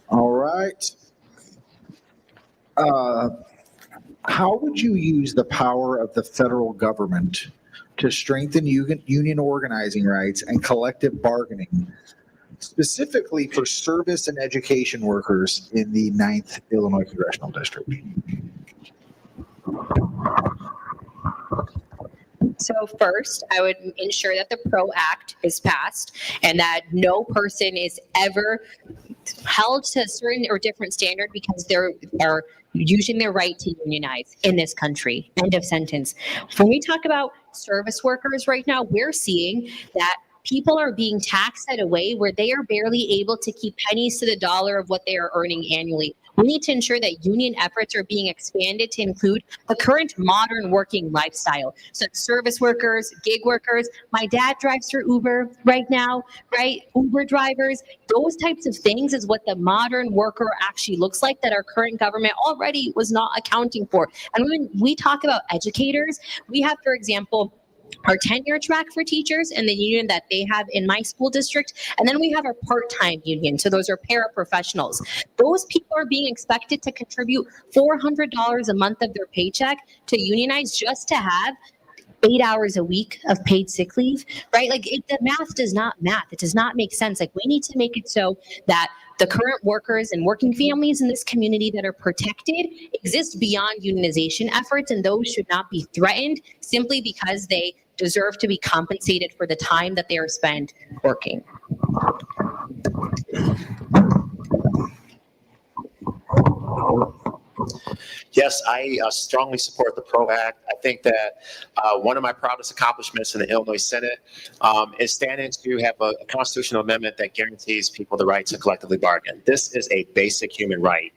All right. How would you use the power of the federal government to strengthen union organizing rights and collective bargaining, specifically for service and education workers in the 9th Illinois Congressional District?
So first, I would ensure that the PRO Act is passed and that no person is ever held to a certain or different standard because they're using their right to unionize in this country. End of sentence. When we talk about service workers right now, we're seeing that people are being taxed at a way where they are barely able to keep pennies to the dollar of what they are earning annually. We need to ensure that union efforts are being expanded to include the current modern working lifestyle. So service workers, gig workers, my dad drives for Uber right now, right? Uber drivers, those types of things is what the modern worker actually looks like that our current government already was not accounting for. And when we talk about educators, we have, for example, our tenure track for teachers and the union that they have in my school district. And then we have our part-time union. So those are paraprofessionals. Those people are being expected to contribute $400 a month of their paycheck to unionize just to have 8 hours a week of paid sick leave, right? Like the math does not math. It does not make sense. Like we need to make it so that the current workers and working families in this community that are protected exist beyond unionization efforts, and those should not be threatened simply because they deserve to be compensated for the time that they are spent working.
Yes, I strongly support the PRO Act. I think that one of my proudest accomplishments in the Illinois Senate is standing to have a constitutional amendment that guarantees people the right to collectively bargain. This is a basic human right.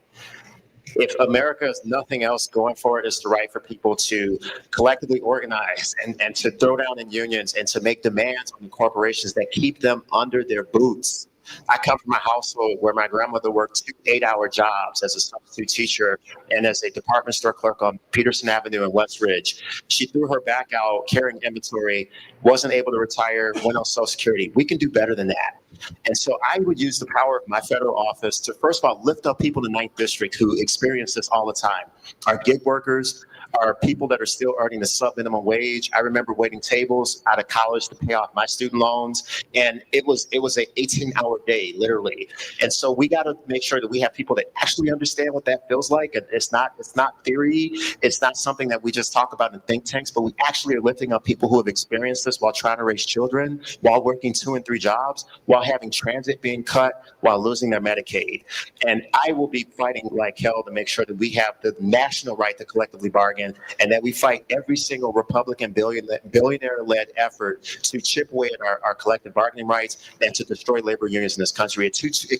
If America has nothing else going for it, it's the right for people to collectively organize and to throw down in unions and to make demands on the corporations that keep them under their boots. I come from a household where my grandmother worked 2 8-hour jobs as a substitute teacher and as a department store clerk on Peterson Avenue in West Ridge. She threw her back out carrying inventory, wasn't able to retire, went on Social Security. We can do better than that. And so I would use the power of my federal office to, first of all, lift up people in the 9th District who experience this all the time. Our gig workers, are people that are still earning the sub-minimum wage. I remember waiting tables out of college to pay off my student loans, and it was a 18-hour day, literally. And so we got to make sure that we have people that actually understand what that feels like. And it's not theory. It's not something that we just talk about in think tanks, but we actually are lifting up people who have experienced this while trying to raise children, while working 2 and 3 jobs, while having transit being cut, while losing their Medicaid. And I will be fighting like hell to make sure that we have the national right to collectively bargain, and that we fight every single Republican billionaire-led effort to chip away at our collective bargaining rights and to destroy labor unions in this country. It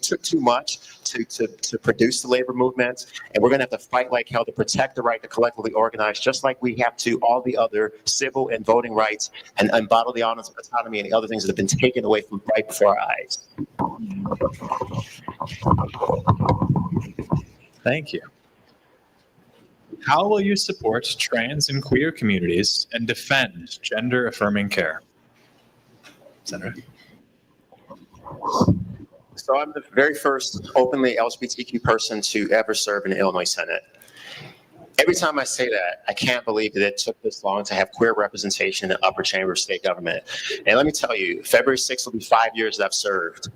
took too much to produce the labor movement, and we're going to have to fight like hell to protect the right to collectively organize, just like we have to all the other civil and voting rights and bodily autonomy and the other things that have been taken away from right before our eyes.
Thank you. How will you support trans and queer communities and defend gender-affirming care? Senator.
So I'm the very first openly LGBTQ person to ever serve in the Illinois Senate. Every time I say that, I can't believe that it took this long to have queer representation in the upper chamber of state government. And let me tell you, February 6th will be 5 years that I've served.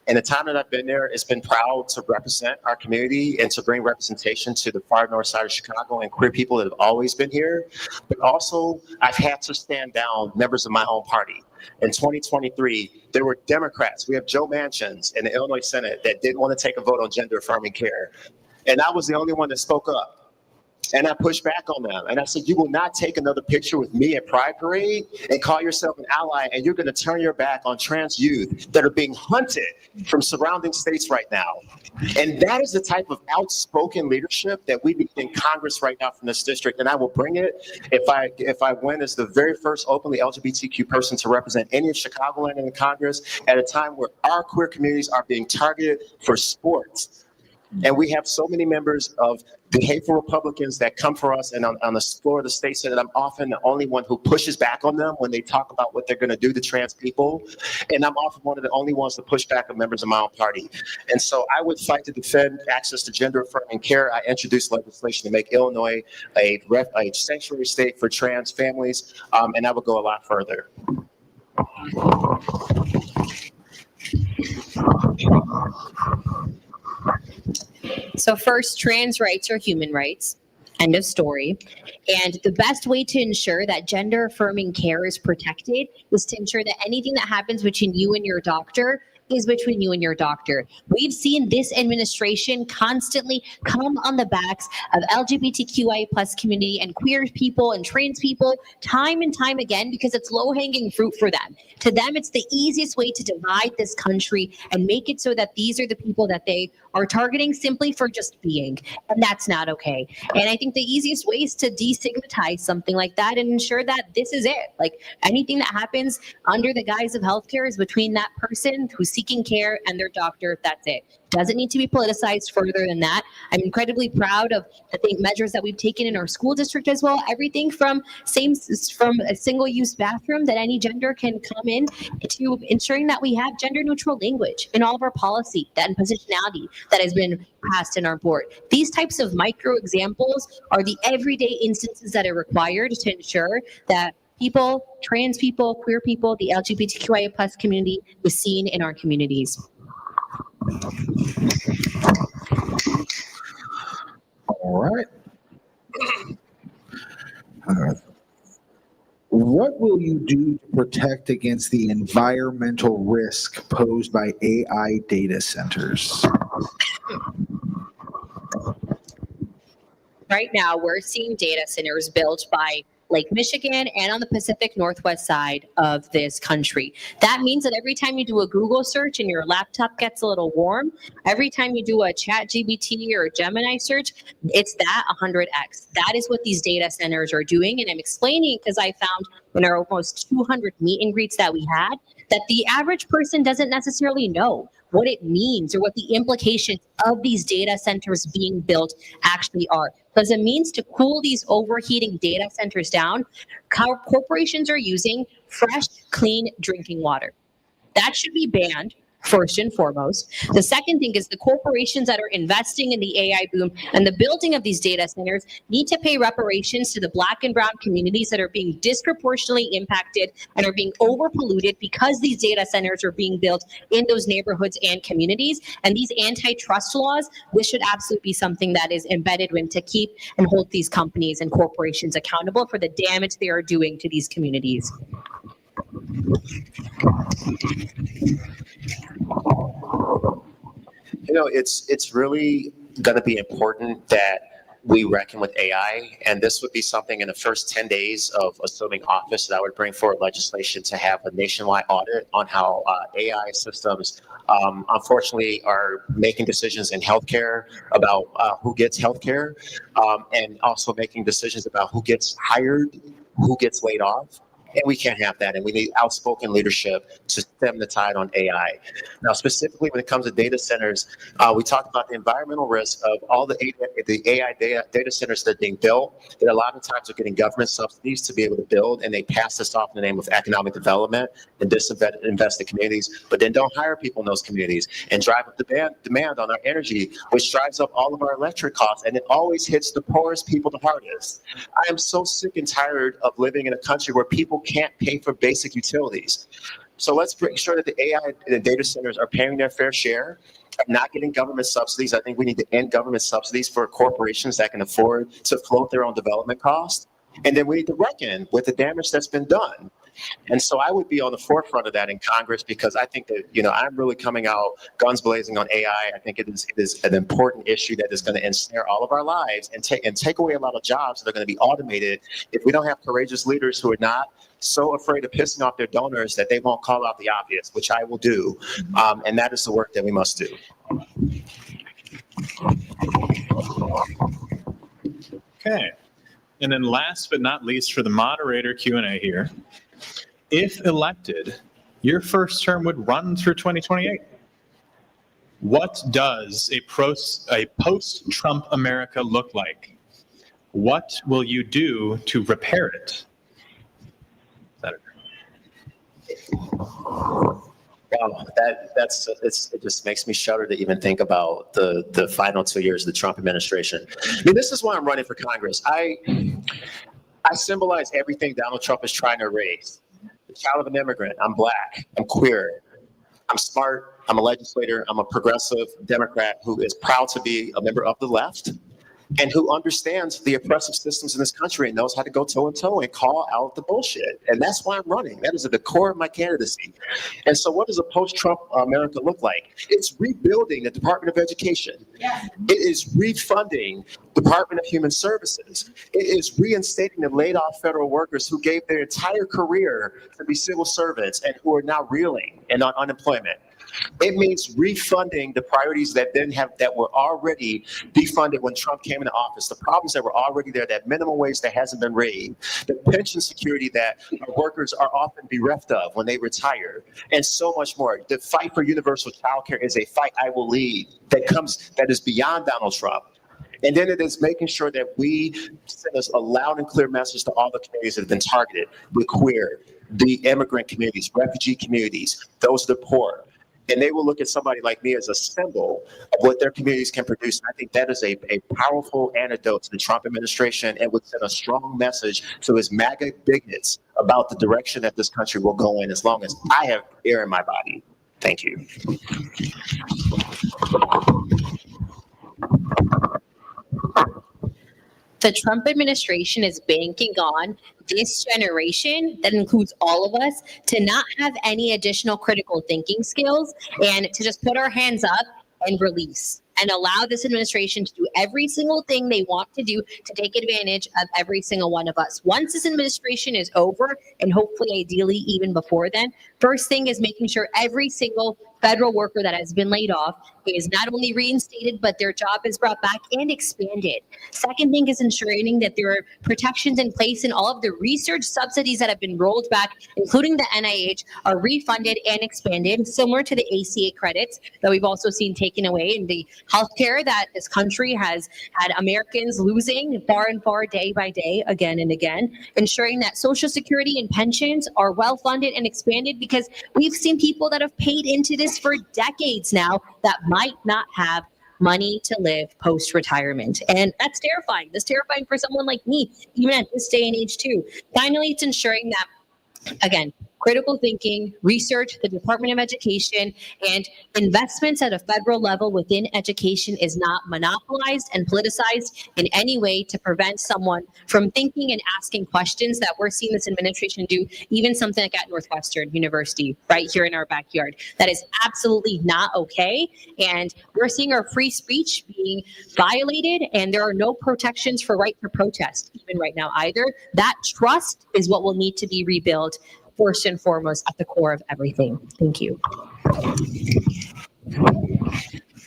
And the time that I've been there, it's been proud to represent our community and to bring representation to the far north side of Chicago and queer people that have always been here. But also, I've had to stand down members of my own party. In 2023, there were Democrats. We have Joe Manchins in the Illinois Senate that didn't want to take a vote on gender-affirming care. And I was the only one that spoke up. And I pushed back on them. And I said, you will not take another picture with me at Pride Parade and call yourself an ally, and you're going to turn your back on trans youth that are being hunted from surrounding states right now. And that is the type of outspoken leadership that we need in Congress right now from this district. And I will bring it if I win as the very first openly LGBTQ person to represent any of Chicagoland in Congress at a time where our queer communities are being targeted for sports. And we have so many members of the hateful Republicans that come for us, and on the floor of the state Senate, I'm often the only one who pushes back on them when they talk about what they're going to do to trans people. And I'm often one of the only ones to push back on members of my own party. And so I would fight to defend access to gender-affirming care. I introduced legislation to make Illinois a sanctuary state for trans families, and I would go a lot further.
So first, trans rights are human rights. End of story. And the best way to ensure that gender affirming care is protected is to ensure that anything that happens between you and your doctor is between you and your doctor. We've seen this administration constantly come on the backs of LGBTQIA plus community and queer people and trans people time and time again because it's low-hanging fruit for them. To them, it's the easiest way to divide this country and make it so that these are the people that they are targeting simply for just being. And that's not okay. And I think the easiest way is to destigmatize something like that and ensure that this is it. Like anything that happens under the guise of healthcare is between that person who's seeking care and their doctor. That's it. Doesn't need to be politicized further than that. I'm incredibly proud of the measures that we've taken in our school district as well. Everything from a single-use bathroom that any gender can come in to ensuring that we have gender-neutral language in all of our policy and positionality that has been passed in our board. These types of micro examples are the everyday instances that are required to ensure that people, trans people, queer people, the LGBTQIA plus community is seen in our communities.
All right. What will you do to protect against the environmental risk posed by AI data centers?
Right now, we're seeing data centers built by Lake Michigan and on the Pacific Northwest side of this country. That means that every time you do a Google search and your laptop gets a little warm, every time you do a ChatGPT or a Gemini search, it's that 100x. That is what these data centers are doing. And I'm explaining because I found in our almost 200 meet and greets that we had, that the average person doesn't necessarily know what it means or what the implications of these data centers being built actually are. Because it means to cool these overheating data centers down, corporations are using fresh, clean drinking water. That should be banned, first and foremost. The second thing is the corporations that are investing in the AI boom and the building of these data centers need to pay reparations to the Black and brown communities that are being disproportionately impacted and are being overpolluted because these data centers are being built in those neighborhoods and communities. And these antitrust laws, this should absolutely be something that is embedded in to keep and hold these companies and corporations accountable for the damage they are doing to these communities.
You know, it's really going to be important that we reckon with AI, and this would be something in the first 10 days of assuming office that I would bring forward legislation to have a nationwide audit on how AI systems, unfortunately, are making decisions in healthcare about who gets healthcare, and also making decisions about who gets hired, who gets laid off. And we can't have that. And we need outspoken leadership to stem the tide on AI. Now, specifically when it comes to data centers, we talked about the environmental risk of all the AI data centers that are being built, that a lot of times are getting government subsidies to be able to build, and they pass this off in the name of economic development and disinvest in communities, but then don't hire people in those communities and drive up the demand on our energy, which drives up all of our electric costs, and it always hits the poorest people the hardest. I am so sick and tired of living in a country where people can't pay for basic utilities. So let's make sure that the AI and the data centers are paying their fair share, of not getting government subsidies. I think we need to end government subsidies for corporations that can afford to float their own development costs. And then we need to reckon with the damage that's been done. And so I would be on the forefront of that in Congress, because I think that, you know, I'm really coming out guns blazing on AI. I think it is an important issue that is going to ensnare all of our lives and take away a lot of jobs that are going to be automated if we don't have courageous leaders who are not so afraid of pissing off their donors that they won't call out the obvious, which I will do. And that is the work that we must do.
Okay. And then last but not least for the moderator Q&A here, if elected, your first term would run through 2028. What does a post-Trump America look like? What will you do to repair it? Senator.
Wow, it just makes me shudder to even think about the final 2 years of the Trump administration. I mean, this is why I'm running for Congress. I symbolize everything Donald Trump is trying to erase. The child of an immigrant. I'm Black. I'm queer. I'm smart. I'm a legislator. I'm a progressive Democrat who is proud to be a member of the left. and who understands the oppressive systems in this country and knows how to go toe and toe and call out the bullshit. And that's why I'm running. That is at the core of my candidacy. And so what does a post-Trump America look like? It's rebuilding the Department of Education. It is refunding Department of Human Services. It is reinstating the laid off federal workers who gave their entire career to be civil servants and who are now reeling and on unemployment. It means refunding the priorities that were already defunded when Trump came into office, the problems that were already there, that minimum wage that hasn't been raised, the pension security that our workers are often bereft of when they retire, and so much more. The fight for universal child care is a fight I will lead that is beyond Donald Trump. And then it is making sure that we send us a loud and clear message to all the communities that have been targeted, the queer, the immigrant communities, refugee communities, those of the poor. And they will look at somebody like me as a symbol of what their communities can produce. And I think that is a powerful antidote to the Trump administration and would send a strong message to his MAGA bigots about the direction that this country will go in as long as I have air in my body. Thank you.
The Trump administration is banking on this generation, that includes all of us, to not have any additional critical thinking skills and to just put our hands up and release and allow this administration to do every single thing they want to do to take advantage of every single one of us. Once this administration is over, and hopefully ideally even before then, first thing is making sure every single federal worker that has been laid off is not only reinstated, but their job is brought back and expanded. Second thing is ensuring that there are protections in place and all of the research subsidies that have been rolled back, including the NIH, are refunded and expanded, similar to the ACA credits that we've also seen taken away in the healthcare that this country has had Americans losing far and far day by day, again and again, ensuring that Social Security and pensions are well funded and expanded, because we've seen people that have paid into this for decades now that might not have money to live post-retirement. And that's terrifying. That's terrifying for someone like me, even at this day and age too. Finally, it's ensuring that, again, critical thinking, research, the Department of Education, and investments at a federal level within education is not monopolized and politicized in any way to prevent someone from thinking and asking questions that we're seeing this administration do, even something like at Northwestern University, right here in our backyard. That is absolutely not okay. And we're seeing our free speech being violated, and there are no protections for right to protest, even right now either. That trust is what will need to be rebuilt first and foremost at the core of everything. Thank you.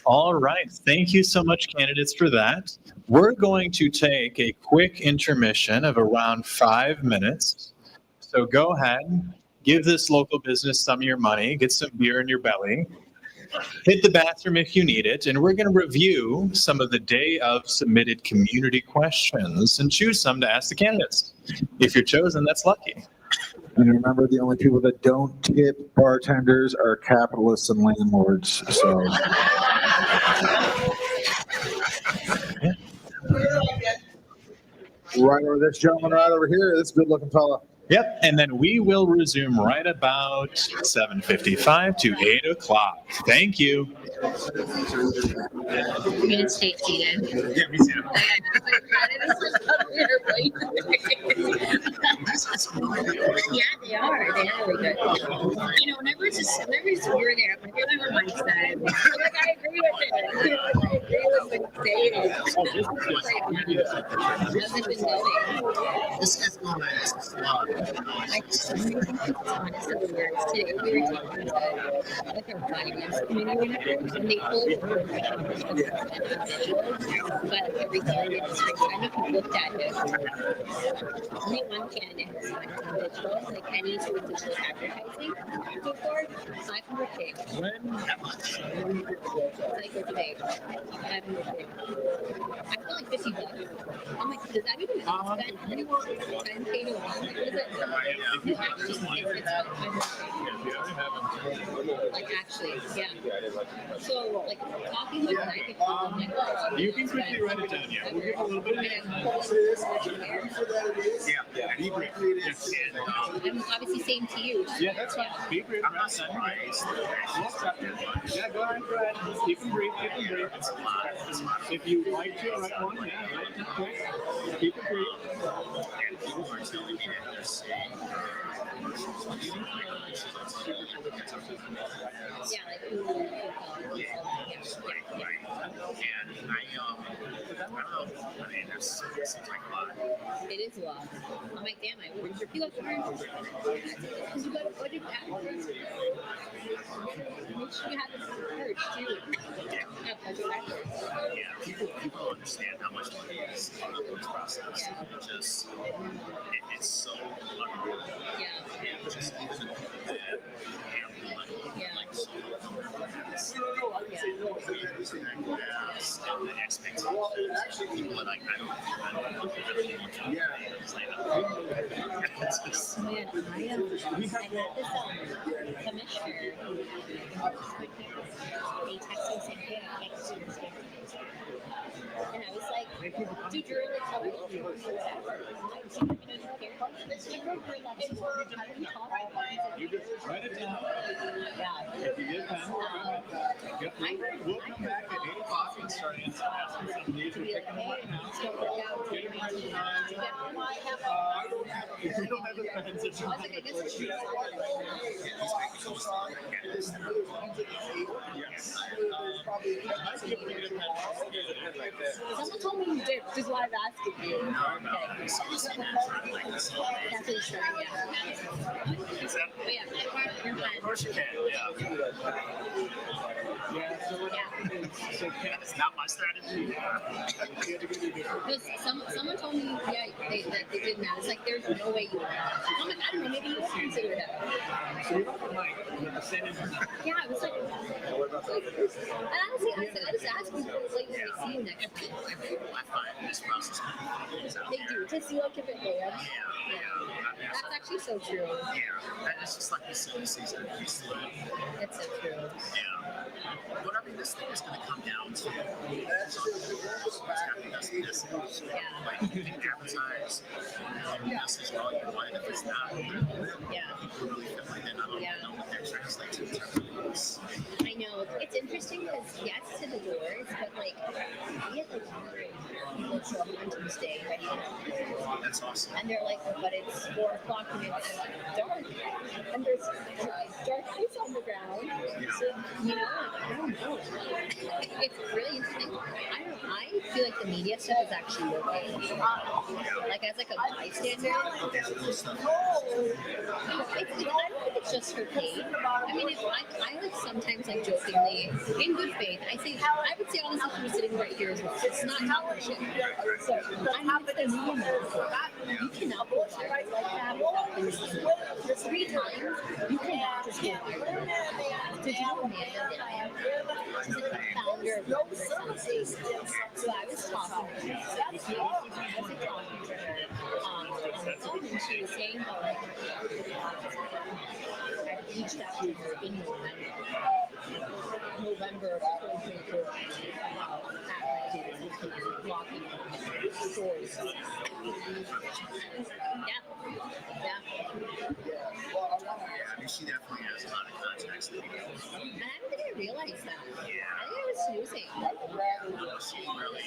All right. Thank you so much, candidates, for that. We're going to take a quick intermission of around 5 minutes. So go ahead, give this local business some of your money, get some beer in your belly, hit the bathroom if you need it, and we're going to review some of the day of submitted community questions and choose some to ask the candidates. If you're chosen, that's lucky.
And remember, the only people that don't tip bartenders are capitalists and landlords. So, right over this gentleman right over here, this good-looking fella.
Yep, and then we will resume right about 7:55 to 8 o'clock. Thank you.
I'm going to stay seated.
Yeah, me too.
Yeah, they are. They are really good. You know, whenever you're there, I feel like my mindset. Like, I agree with it. I agree with what they hasn't been going.
This is going
Like, so many people honestly today we were talking to like our finance committee members, and they told us but everything they just kind of looked at it. Only one candidate has digital, like any sort of digital advertising before $500K.
that much.
Like today, $500K. I feel like $50. I'm like, does that even 10K to 1. What is it? No, actually, like actually, yeah. So, like, talking with I could I'm like, oh,
You can quickly write it down, yeah. We'll give a little bit of Yeah, be brief.
I'm obviously same to you.
Yeah, that's fine. Be brief.
I'm not surprised.
Yeah, go ahead, Brad. Keep them brief, keep them brief. If you like to write one, yeah, write it quick. Keep it brief.
And people are telling me that they're seeing
Yeah, like
right. And I don't know. I mean, it seems like a lot.
It is a lot. I'm like, damn, I would. You got to learn because you got to budget backwards. Make sure you have the courage too. Yeah, budget backwards.
Yeah, people understand how much money is in this process. Just it's so unreal.
Yeah.
And just even the people that have the money,
Yeah.
like so and the expectations. People are like, I don't know everything. It's like, it's just,
Man, I had this commissioner. They texted me saying, hey, I can't do this. And I was like, dude, you're like telling me whatever. I'm like, you don't care.
You just write it down.
Yeah.
If you get time, we'll come back at 8 o'clock and start asking some of these. We'll pick them right now. Get them right time. If you don't have the pens, it's not going to Yes. Might be able to get a pen.
Someone told me you did, which is why I'm asking you.
no. Someone's saying that like this.
That's what it's showing, yeah.
Is that?
Oh, yeah.
Of course you can, yeah.
Yeah, so what happens is, so
It's not my strategy.
Because someone told me, yeah, that they didn't know. It's like, there's no way you would. I'm like, I don't know, maybe you would consider that.
so you got the mic, the percentage.
Yeah, I was like, and honestly, I just asked people like when they see you next time.
I find this process is out
They
there.
do, to see like if it lands.
Yeah.
That's actually so true.
Yeah, and it's just like the silly season. It's
That's so true.
yeah. But I mean, this thing is going to come down to it's got to be this.
Yeah.
Like, you can advertise this is all you want, and if it's not,
Yeah.
people really feel like they're not on
Yeah.
what that translates to in terms of this.
I know. It's interesting because yes to the doors, but like we had like 100 people show up on Tuesday ready to go.
That's awesome.
And they're like, but it's 4 o'clock and it's dark. And there's dark ice on the ground. So, you know, I don't know. It's really interesting. I feel like the media stuff is actually working. Like as like a bystander. I don't think it's just for paid. I mean, I like sometimes like jokingly, in good faith, I would say honestly if you're sitting right here, it's not television. So I know it's the media. You cannot go viral like that without the 3 times. You cannot just go viral. Did you know Amanda Diane? She's like the founder of Contekst. So I was talking to her. On the phone, and she was saying how like I reached out to her in November of 2024 about at blocking stories. Yeah.
I mean, she definitely has a lot of context.
And I don't think I realized that.
Yeah.
I think I was snoozing.
She really, I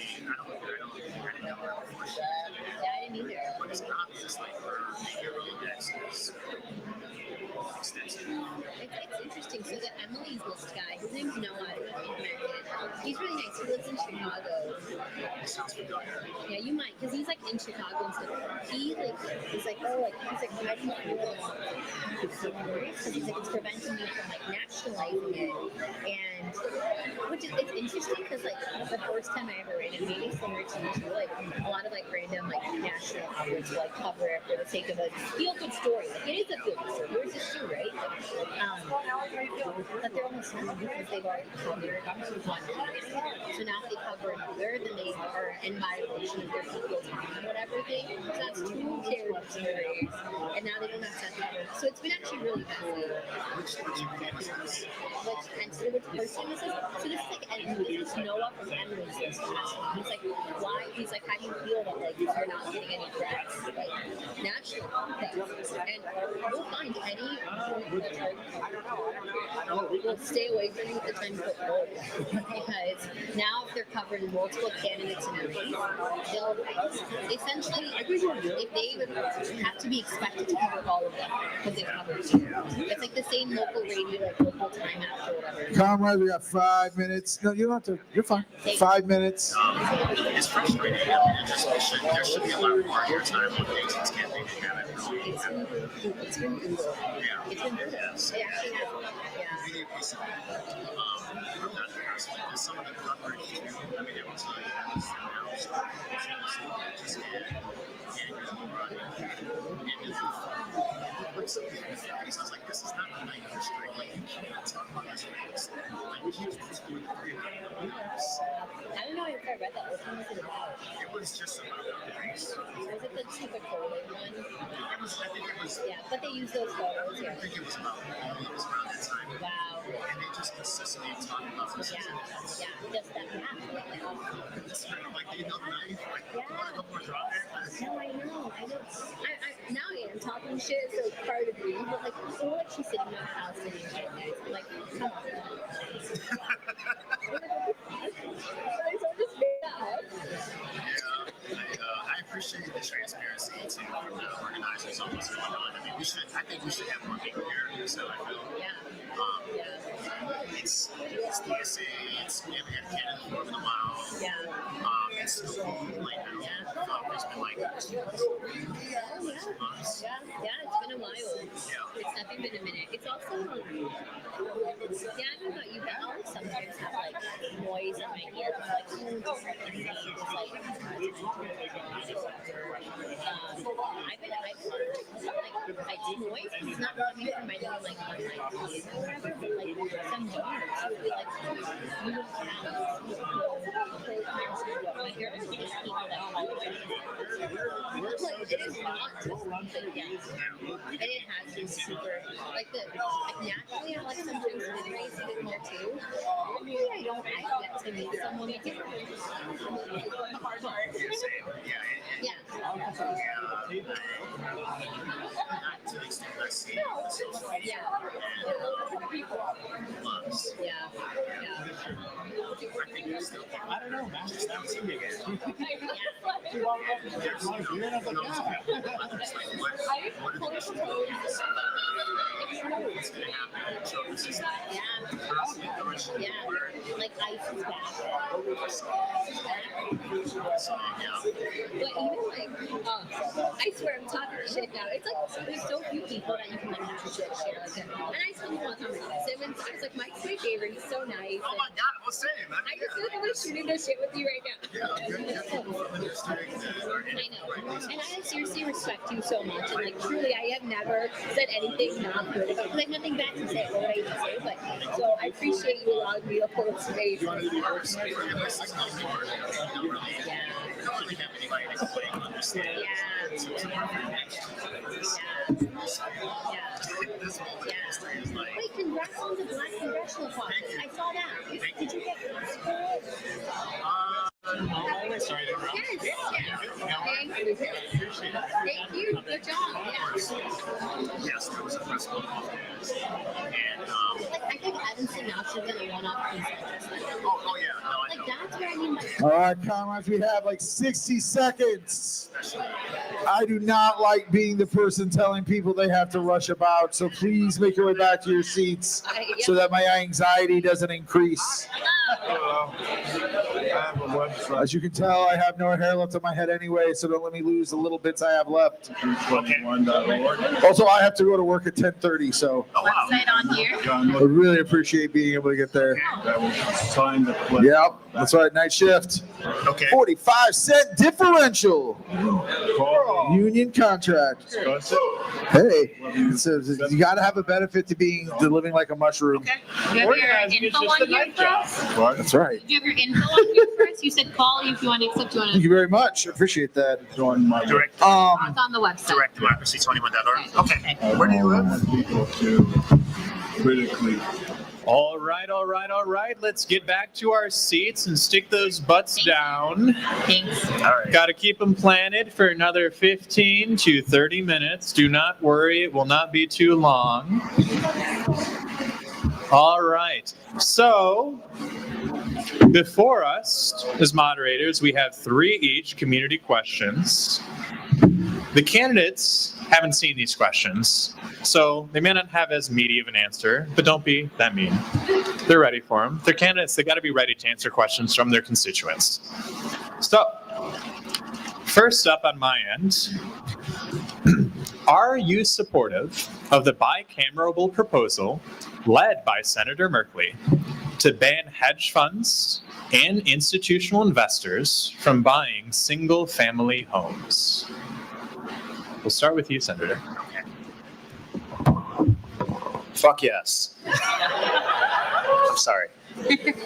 didn't know her before.
Yeah, I didn't either.
But it's obvious, like, her Rolodex is extensive.
It's interesting. So the Emily's List guy, his name's Noah. I don't know if you've met him. He's really nice. He lives in Chicago.
It sounds familiar.
Yeah, you might, because he's like in Chicago and stuff. He like is like, oh, like he's like, how do you feel about because he's like, it's preventing me from like nationalizing it, and which is it's interesting because like the first time I ever read it, maybe similar to you too, like a lot of like random like national outlets will like cover it for the sake of a feel-good story. Like it is a feel-good story. Yours is too, right? But they're almost not because they've already covered one So now if they cover another, then they are in violation of their equal time or whatever thing. So that's 2 territories, and now they don't have set cover. So it's been actually really messy. And so which person is this? So this is like this is Noah from Emily's list. He's like, why? He's like, how do you feel about like if you're not getting any threats, like national things? And you'll find any will stay away from you at the time to vote, because now if they're covered in multiple candidates and everything, they'll essentially, if they would have to be expected to cover all of them because they've covered two. It's like the same local radio, like local timeout or whatever.
Comrade, we got 5 minutes. No, you don't have to. You're fine. 5 minutes.
It's frustrating. There should be a lot more airtime on things that's campaign to have it.
It's been brutal.
Yeah.
It's been brutal.
Yes.
It actually has. Yeah.
I'm not impressed because some of the coverage, I mean, it was like, just I was like, this is not the night of strike. Like, you can't talk about this race. Like, we used to do it 3 years.
I don't know if I read that. What was it about?
It was just about the race.
Was it the stupid polling one?
I think it was.
Yeah, but they used those photos. Yeah.
I think it was about. It was around that time.
Wow.
And they just consistently talking about this.
Yeah, just that map.
It's kind of like the IL-09. Like, a couple more drop there.
No, I know. I now I am talking shit, so it's part of me. But like, so like she's sitting in her house and she's like, I'm like, come on. So just make that up.
I appreciate the transparency too from the organizers on what's going on. I mean, I think we should have more people here. So I feel. It's DSA. We haven't had Canada for a while. It's Skokie. Like, there's been like 2 months.
It's been a while. It's nothing been a minute. It's also, I don't know about you, but I'll sometimes have like noise in my ear. I'm like, I do noise. It's not coming from my nose, like on my ears or whatever, but like some donors will be like, you don't have my hair is just people that follow it. Like, it is not just something, and it has been super, like naturally I like sometimes midnight a bit more too. Maybe I don't get to meet someone again. The hard part.
Not to the extent I see. I think it's still.
I don't know, man. Just haven't seen you again.
What
like ice is back. But even like, I swear I'm talking shit now. It's like there's so few people that you can like have shit share like that. And I still want to talk about Simmons. I was like, Mike's my favorite. He's so nice.
Oh my God, what's saying?
I just feel like I'm just shooting this shit with you right now. I know. And I seriously respect you so much. And like truly, I have never said anything not good about you. I have nothing bad to say about what I used to say, but so I appreciate you allowing me to hold space.
I don't really have anybody to play on this thing. This whole industry is like.
Wait, congrats on the Black Congressional caucus. I saw that. Did you get
Sorry to interrupt.
Yes. Thank you. Good job.
Yes, there was a press conference. And
I think Evanston now should get a one-off piece.
oh yeah, no, I know.
Like that's where I need my.
All right, comrades, we have like 60 seconds. I do not like being the person telling people they have to rush about, so please make your way back to your seats so that my anxiety doesn't increase. As you can tell, I have no hair left on my head anyway, so don't let me lose the little bits I have left. Also, I have to go to work at 10:30, so
Website on here.
I really appreciate being able to get there.
That was time to play.
Yep, that's right, night shift.
Okay.
45-cent differential.
Call
Union contract. Hey, you got to have a benefit to living like a mushroom.
Do you have your info on here for us?
What? That's right.
Do you have your info on here for us? You said call if you want to accept.
Thank you very much. I appreciate that.
It's on my
Direct,
It's on the website.
directdemocracy21.org. Okay.
I
Where do you live?
want people to critically.
All right. Let's get back to our seats and stick those butts down.
Thanks.
All right.
Got to keep them planted for another 15 to 30 minutes. Do not worry, it will not be too long. All right. So, before us, as moderators, we have 3 each community questions. The candidates haven't seen these questions, so they may not have as meaty of an answer, but don't be that mean. They're ready for them. They're candidates. They got to be ready to answer questions from their constituents. So, first up on my end, are you supportive of the bicameral proposal led by Senator Merkley to ban hedge funds and institutional investors from buying single-family homes? We'll start with you, Senator.
Fuck yes. I'm sorry.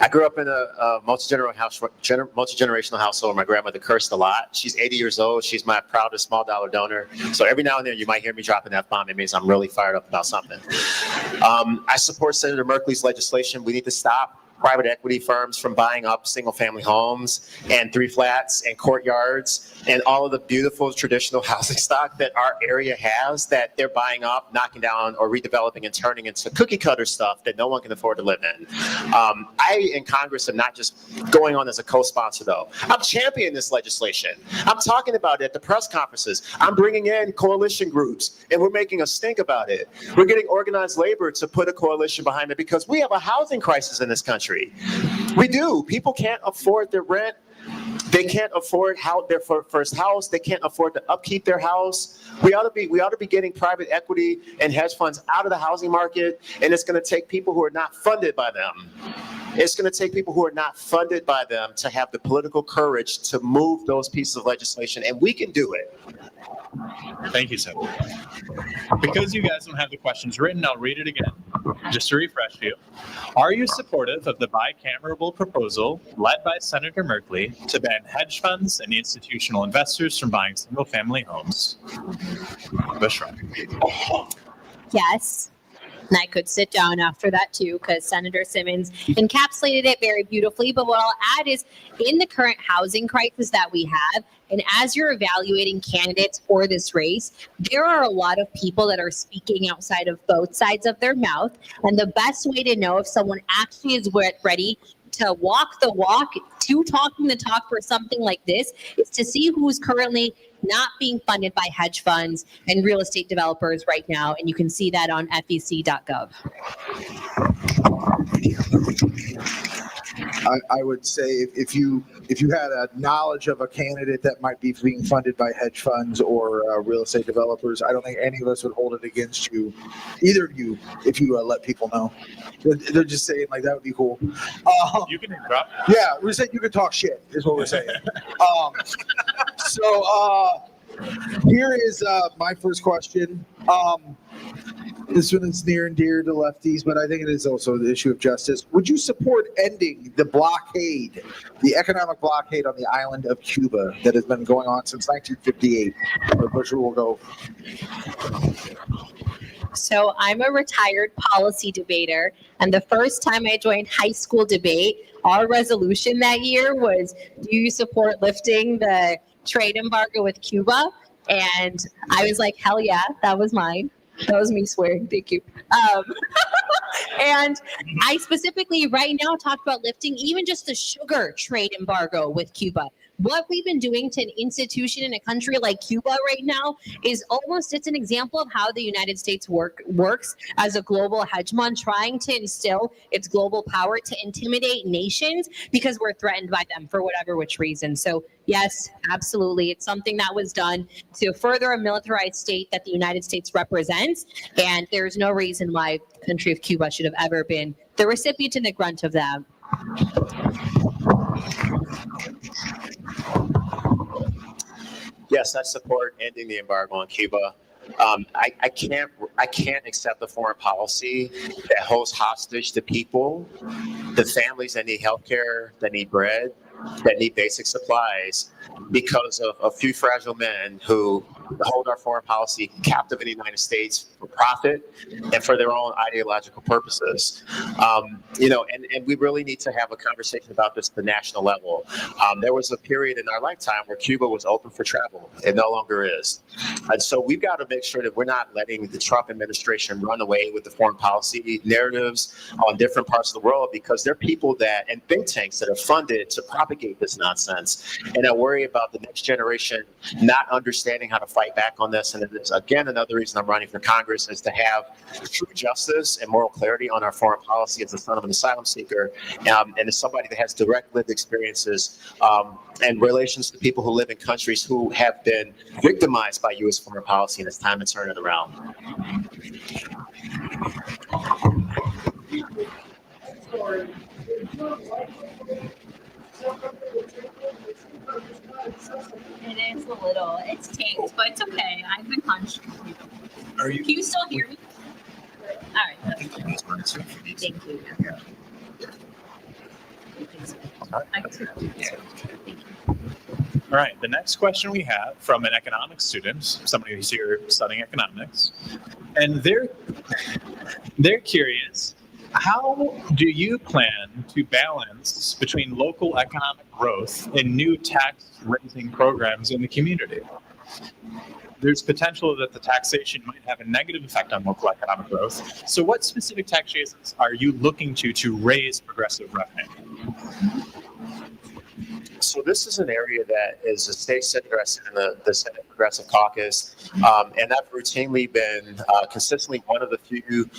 I grew up in a multi-generational household where my grandmother cursed a lot. She's 80 years old. She's my proudest small dollar donor. So every now and then you might hear me drop an F-bomb. It means I'm really fired up about something. I support Senator Merkley's legislation. We need to stop private equity firms from buying up single-family homes and 3 flats and courtyards and all of the beautiful traditional housing stock that our area has that they're buying up, knocking down, or redeveloping and turning into cookie-cutter stuff that no one can afford to live in. I, in Congress, am not just going on as a co-sponsor, though. I'm championing this legislation. I'm talking about it at the press conferences. I'm bringing in coalition groups, and we're making a stink about it. We're getting organized labor to put a coalition behind it because we have a housing crisis in this country. We do. People can't afford their rent. They can't afford their first house. They can't afford to upkeep their house. We ought to be getting private equity and hedge funds out of the housing market, and it's going to take people who are not funded by them. It's going to take people who are not funded by them to have the political courage to move those pieces of legislation, and we can do it.
Thank you, Senator. Because you guys don't have the questions written, I'll read it again, just to refresh you. Are you supportive of the bicameral proposal led by Senator Merkley to ban hedge funds and institutional investors from buying single-family homes? Bushra.
Yes. And I could sit down after that too, because Senator Simmons encapsulated it very beautifully. But what I'll add is, in the current housing crisis that we have, and as you're evaluating candidates for this race, there are a lot of people that are speaking outside of both sides of their mouth. And the best way to know if someone actually is ready to walk the walk, to talking the talk for something like this, is to see who's currently not being funded by hedge funds and real estate developers right now. And you can see that on fec.gov.
I would say if you had a knowledge of a candidate that might be being funded by hedge funds or real estate developers, I don't think any of us would hold it against you, either of you, if you let people know. They're just saying, like, that would be cool.
You can interrupt.
Yeah, we're saying you can talk shit, is what we're saying. Here is my first question. This one is near and dear to lefties, but I think it is also the issue of justice. Would you support ending the blockade, the economic blockade on the island of Cuba that has been going on since 1958? Or Bushra will go.
So I'm a retired policy debater, and the first time I joined high school debate, our resolution that year was, do you support lifting the trade embargo with Cuba? And I was like, hell yeah, that was mine. That was me swearing. Thank you. And I specifically right now talked about lifting even just the sugar trade embargo with Cuba. What we've been doing to an institution in a country like Cuba right now is it's an example of how the United States works as a global hegemon, trying to instill its global power to intimidate nations because we're threatened by them for whatever which reason. So yes, absolutely. It's something that was done to further a militarized state that the United States represents. And there's no reason why the country of Cuba should have ever been the recipient and the grunt of that.
Yes, I support ending the embargo on Cuba. I can't accept a foreign policy that holds hostage the people, the families that need healthcare, that need bread, that need basic supplies, because of a few fragile men who hold our foreign policy captive in the United States for profit and for their own ideological purposes. And we really need to have a conversation about this at the national level. There was a period in our lifetime where Cuba was open for travel. It no longer is. And so we've got to make sure that we're not letting the Trump administration run away with the foreign policy narratives on different parts of the world, because there are people and think tanks that are funded to propagate this nonsense. And I worry about the next generation not understanding how to fight back on this. And it is, again, another reason I'm running for Congress is to have true justice and moral clarity on our foreign policy as the son of an asylum seeker, and as somebody that has direct lived experiences and relations to people who live in countries who have been victimized by U.S. foreign policy, and it's time to turn it around.
It is a little. It's taped, but it's okay. I've been hunched.
Are you?
Can you still hear me? All right. Thank you.
All right, the next question we have from an economics student, somebody who's here studying economics, and they're curious, how do you plan to balance between local economic growth and new tax-raising programs in the community? There's potential that the taxation might have a negative effect on local economic growth. So what specific taxations are you looking to raise progressive revenue?
So this is an area that is a state senator. I sit in the Senate Progressive Caucus, and I've routinely been consistently one of the few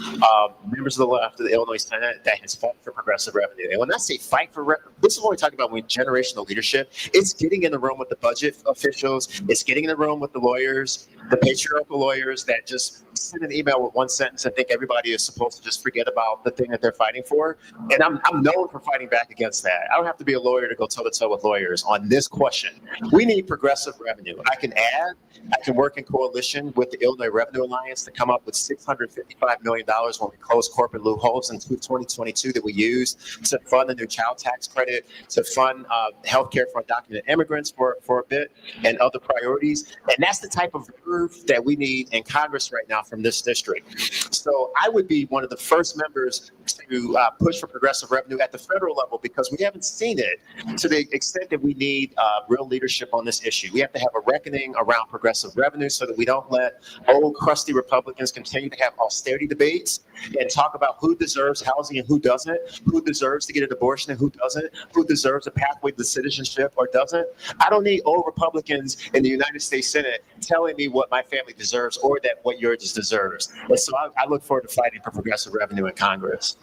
members of the left of the Illinois Senate that has fought for progressive revenue. And when I say fight for this is what we're talking about when generational leadership. It's getting in the room with the budget officials. It's getting in the room with the lawyers, the patriarchal lawyers that just send an email with one sentence and think everybody is supposed to just forget about the thing that they're fighting for. And I'm known for fighting back against that. I don't have to be a lawyer to go toe-to-toe with lawyers on this question. We need progressive revenue. I can work in coalition with the Illinois Revenue Alliance to come up with $655 million when we close corporate loopholes in 2022 that we use to fund the new child tax credit, to fund healthcare for undocumented immigrants for a bit, and other priorities. And that's the type of verve that we need in Congress right now from this district. So I would be one of the first members to push for progressive revenue at the federal level, because we haven't seen it to the extent that we need real leadership on this issue. We have to have a reckoning around progressive revenue so that we don't let old crusty Republicans continue to have austerity debates and talk about who deserves housing and who doesn't, who deserves to get an abortion and who doesn't, who deserves a pathway to citizenship or doesn't. I don't need old Republicans in the United States Senate telling me what my family deserves or that what yours deserves. And so I look forward to fighting for progressive revenue in Congress.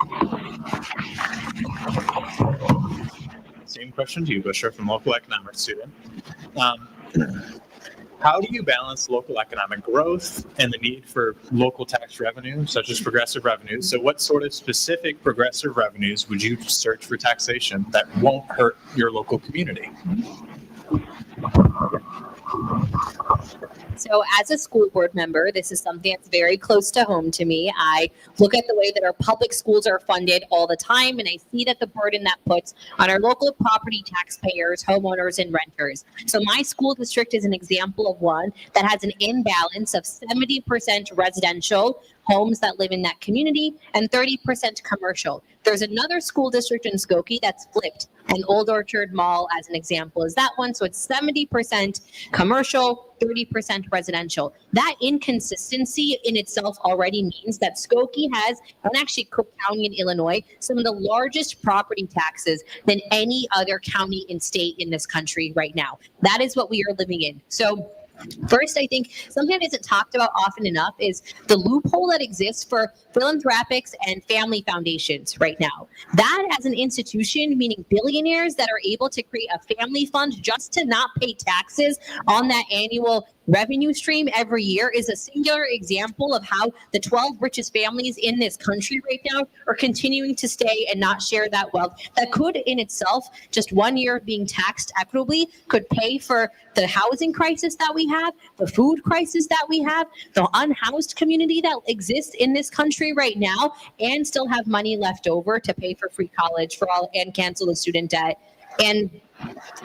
Same question to you, Bushra, from local economics student. How do you balance local economic growth and the need for local tax revenue, such as progressive revenues? So what sort of specific progressive revenues would you search for taxation that won't hurt your local community?
So as a school board member, this is something that's very close to home to me. I look at the way that our public schools are funded all the time, and I see that the burden that puts on our local property taxpayers, homeowners, and renters. So my school district is an example of one that has an imbalance of 70% residential homes that live in that community and 30% commercial. There's another school district in Skokie that's flipped, and Old Orchard Mall as an example is that one. So it's 70% commercial, 30% residential. That inconsistency in itself already means that Skokie has, and actually Cook County in Illinois, some of the largest property taxes than any other county and state in this country right now. That is what we are living in. So first, I think something that isn't talked about often enough is the loophole that exists for philanthropics and family foundations right now. That as an institution, meaning billionaires that are able to create a family fund just to not pay taxes on that annual revenue stream every year is a singular example of how the 12 richest families in this country right now are continuing to stay and not share that wealth. That could in itself, just 1 year of being taxed equitably, could pay for the housing crisis that we have, the food crisis that we have, the unhoused community that exists in this country right now, and still have money left over to pay for free college for all and cancel the student debt. And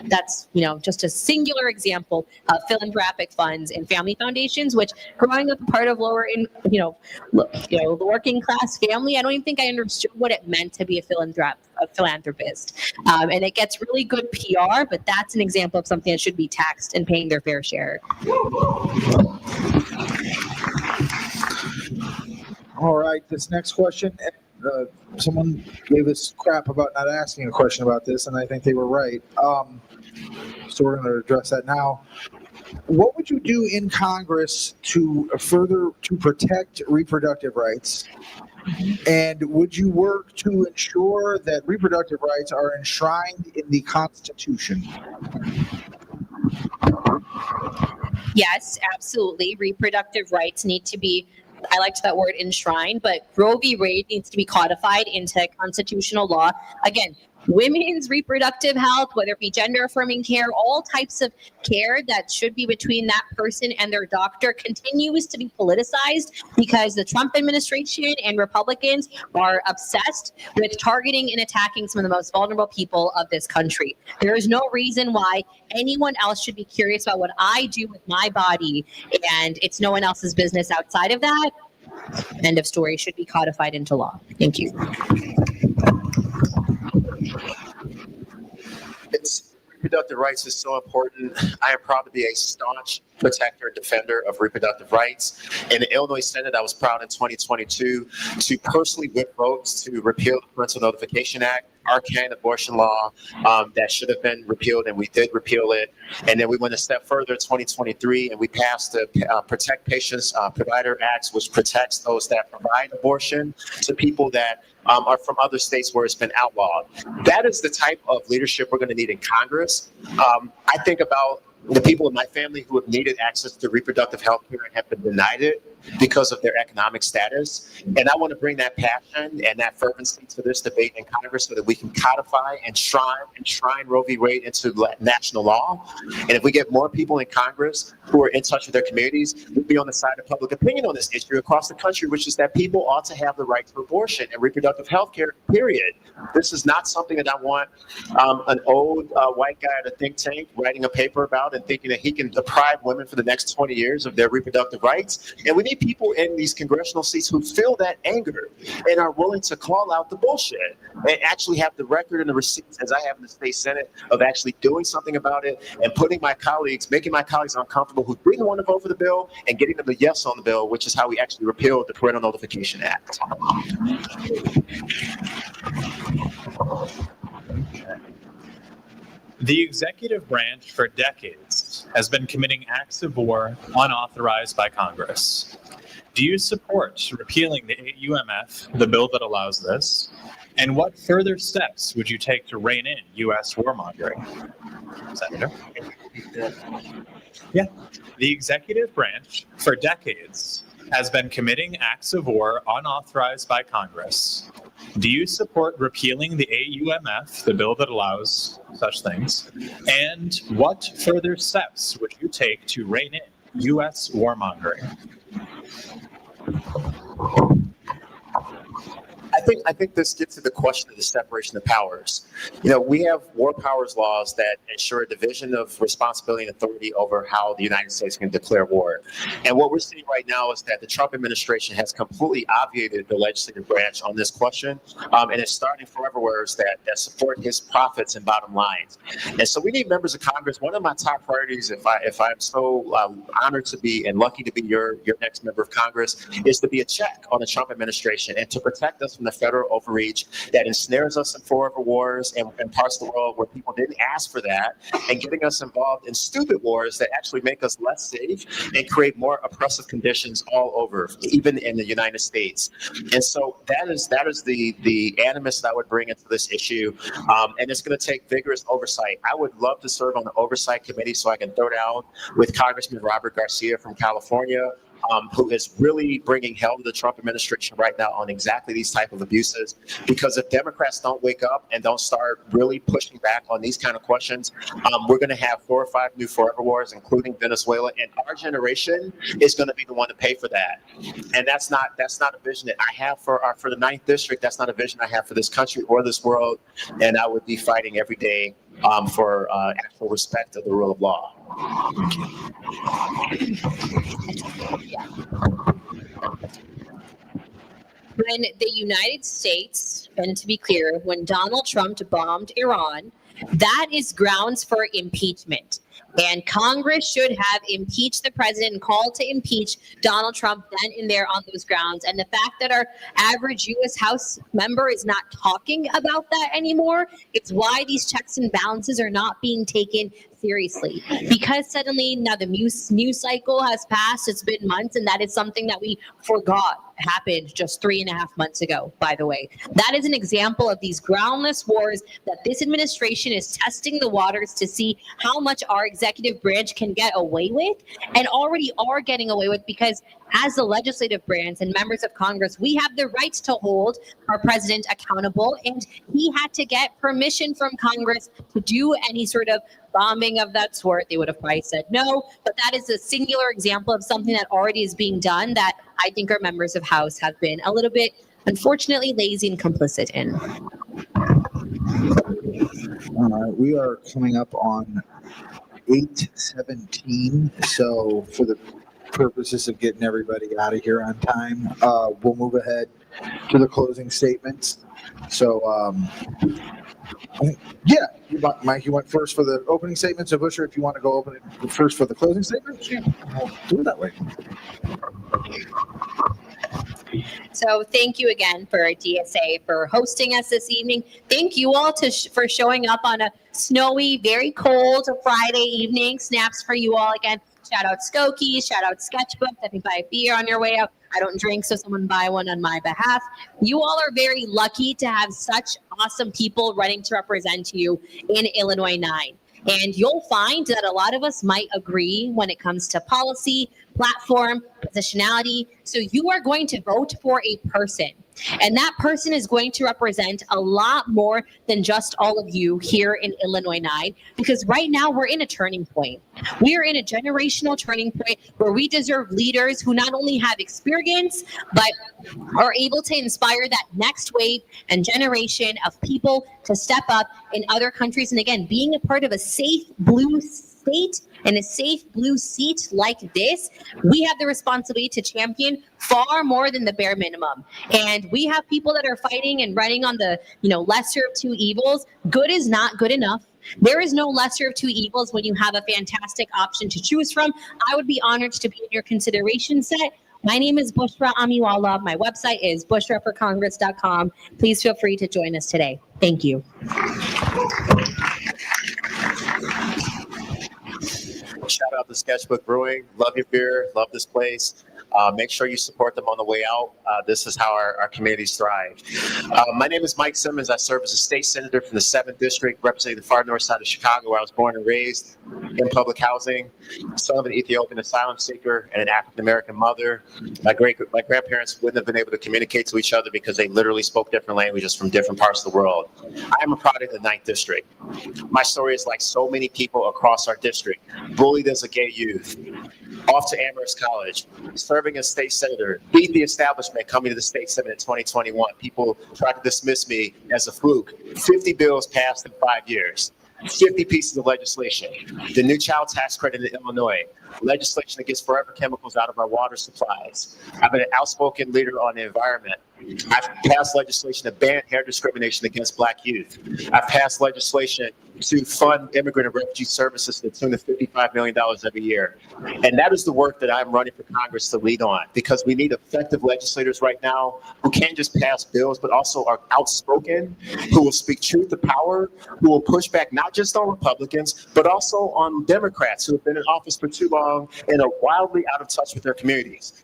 that's, just a singular example of philanthropic funds and family foundations, which growing up a part of lower in, the working class family, I don't even think I understood what it meant to be a philanthropist. And it gets really good PR, but that's an example of something that should be taxed and paying their fair share.
All right, this next question. Someone gave us crap about not asking a question about this, and I think they were right. So we're going to address that now. What would you do in Congress to protect reproductive rights? And would you work to ensure that reproductive rights are enshrined in the Constitution?
Yes, absolutely. Reproductive rights need to be, I liked that word, enshrined, but Roe v. Wade needs to be codified into constitutional law. Again, women's reproductive health, whether it be gender affirming care, all types of care that should be between that person and their doctor continues to be politicized because the Trump administration and Republicans are obsessed with targeting and attacking some of the most vulnerable people of this country. There is no reason why anyone else should be curious about what I do with my body, and it's no one else's business outside of that. End of story. Should be codified into law. Thank you.
Reproductive rights is so important. I am proud to be a staunch protector and defender of reproductive rights. In the Illinois Senate, I was proud in 2022 to personally whip votes to repeal the Parental Notification Act, arcane abortion law that should have been repealed, and we did repeal it. And then we went a step further in 2023, and we passed the Protect Patients Provider Act, which protects those that provide abortion to people that are from other states where it's been outlawed. That is the type of leadership we're going to need in Congress. I think about the people in my family who have needed access to reproductive health care and have been denied it because of their economic status. And I want to bring that passion and that fervency to this debate in Congress so that we can codify and enshrine Roe v. Wade into national law. And if we get more people in Congress who are in touch with their communities, we'll be on the side of public opinion on this issue across the country, which is that people ought to have the right to abortion and reproductive health care, period. This is not something that I want an old white guy at a think tank writing a paper about and thinking that he can deprive women for the next 20 years of their reproductive rights. And we need people in these congressional seats who feel that anger and are willing to call out the bullshit and actually have the record and the receipts, as I have in the state Senate, of actually doing something about it and making my colleagues uncomfortable who didn't want to vote for the bill and getting them a yes on the bill, which is how we actually repealed the Parental Notification Act.
The executive branch for decades has been committing acts of war unauthorized by Congress. Do you support repealing the AUMF, the bill that allows this? And what further steps would you take to rein in U.S. warmongering? Senator? Yeah. The executive branch for decades has been committing acts of war unauthorized by Congress. Do you support repealing the AUMF, the bill that allows such things? And what further steps would you take to rein in U.S. warmongering?
I think this gets to the question of the separation of powers. We have war powers laws that ensure a division of responsibility and authority over how the United States can declare war. And what we're seeing right now is that the Trump administration has completely obviated the legislative branch on this question, and it's starting forever wars that support his profits and bottom lines. And so we need members of Congress. One of my top priorities, if I'm so honored to be and lucky to be your next member of Congress, is to be a check on the Trump administration and to protect us from the federal overreach that ensnares us in forever wars and parts of the world where people didn't ask for that, and getting us involved in stupid wars that actually make us less safe and create more oppressive conditions all over, even in the United States. And so that is the animus that I would bring into this issue, and it's going to take vigorous oversight. I would love to serve on the oversight committee so I can throw down with Congressman Robert Garcia from California, who is really bringing hell to the Trump administration right now on exactly these type of abuses. Because if Democrats don't wake up and don't start really pushing back on these kind of questions, we're going to have 4 or 5 new forever wars, including Venezuela, and our generation is going to be the one to pay for that. And that's not a vision that I have for the 9th district. That's not a vision I have for this country or this world. And I would be fighting every day for actual respect of the rule of law.
When the United States, and to be clear, when Donald Trump bombed Iran, that is grounds for impeachment. And Congress should have impeached the president and called to impeach Donald Trump then and there on those grounds. And the fact that our average U.S. House member is not talking about that anymore, it's why these checks and balances are not being taken seriously. Because suddenly now the news cycle has passed, it's been months, and that is something that we forgot happened just 3.5 months ago, by the way. That is an example of these groundless wars that this administration is testing the waters to see how much our executive branch can get away with, and already are getting away with, because as the legislative branch and members of Congress, we have the right to hold our president accountable, and he had to get permission from Congress to do any sort of bombing of that sort. They would have probably said no, but that is a singular example of something that already is being done that I think our members of House have been a little bit, unfortunately, lazy and complicit in.
All right, we are coming up on 8:17, so for the purposes of getting everybody out of here on time, we'll move ahead to the closing statements. So, yeah, Mike, you went first for the opening statement. So, Bushra, if you want to go open it first for the closing statement, we'll do it that way.
So thank you again for DSA for hosting us this evening. Thank you all for showing up on a snowy, very cold Friday evening. Snaps for you all again. Shout out Skokie, shout out Sketchbook. I think buy a beer on your way out. I don't drink, so someone buy one on my behalf. You all are very lucky to have such awesome people running to represent you in Illinois 9. And you'll find that a lot of us might agree when it comes to policy, platform, positionality. So you are going to vote for a person. And that person is going to represent a lot more than just all of you here in Illinois 9, because right now we're in a turning point. We are in a generational turning point where we deserve leaders who not only have experience, but are able to inspire that next wave and generation of people to step up in other countries. And again, being a part of a safe blue state and a safe blue seat like this, we have the responsibility to champion far more than the bare minimum. And we have people that are fighting and running on the, lesser of two evils. Good is not good enough. There is no lesser of two evils when you have a fantastic option to choose from. I would be honored to be in your consideration set. My name is Bushra Amiwala. My website is bushraforcongress.com. Please feel free to join us today. Thank you.
Shout out to Sketchbook Brewing. Love your beer. Love this place. Make sure you support them on the way out. This is how our communities thrive. My name is Mike Simmons. I serve as a state senator from the 7th District, representing the far north side of Chicago, where I was born and raised in public housing. Son of an Ethiopian asylum seeker and an African-American mother. My grandparents wouldn't have been able to communicate to each other because they literally spoke different languages from different parts of the world. I am a product of the 9th District. My story is like so many people across our district. Bullied as a gay youth, off to Amherst College, serving as state senator, beat the establishment coming to the state senate in 2021. People tried to dismiss me as a fluke. 50 bills passed in 5 years. 50 pieces of legislation. The new child tax credit in Illinois. legislation that gets forever chemicals out of our water supplies. I've been an outspoken leader on the environment. I've passed legislation to ban hair discrimination against Black youth. I've passed legislation to fund immigrant and refugee services to the tune of $55 million every year. And that is the work that I'm running for Congress to lead on, because we need effective legislators right now who can't just pass bills, but also are outspoken, who will speak truth to power, who will push back not just on Republicans, but also on Democrats who have been in office for too long and are wildly out of touch with their communities.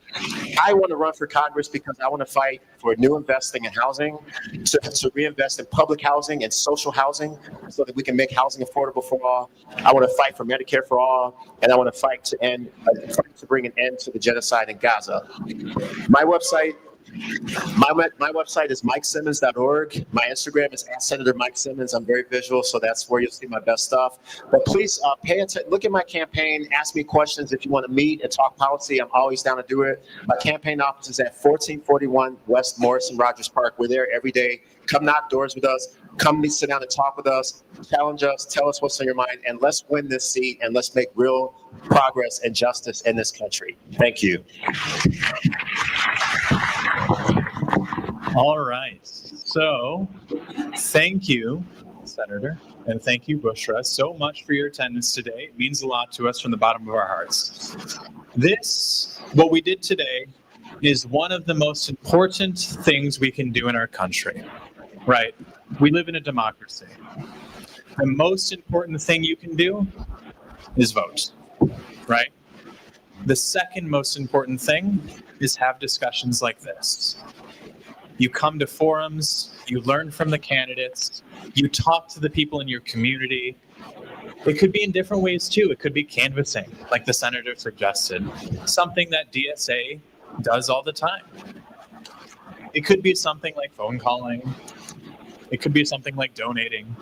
I want to run for Congress because I want to fight for new investing in housing, to reinvest in public housing and social housing so that we can make housing affordable for all. I want to fight for Medicare for all, and I want to fight to bring an end to the genocide in Gaza. My website is MikeSimmons.org. My Instagram is @Senator Mike Simmons. I'm very visual, so that's where you'll see my best stuff. But please pay attention. Look at my campaign. Ask me questions if you want to meet and talk policy. I'm always down to do it. My campaign office is at 1441 West Morrison Rogers Park. We're there every day. Come knock doors with us. Come sit down and talk with us. Challenge us. Tell us what's on your mind. And let's win this seat, and let's make real progress and justice in this country. Thank you.
All right. So thank you, Senator, and thank you, Bushra, so much for your attendance today. It means a lot to us from the bottom of our hearts. What we did today, is one of the most important things we can do in our country, right? We live in a democracy. The most important thing you can do is vote, right? The second most important thing is have discussions like this. You come to forums, you learn from the candidates, you talk to the people in your community. It could be in different ways too. It could be canvassing, like the senator suggested, something that DSA does all the time. It could be something like phone calling. It could be something like donating.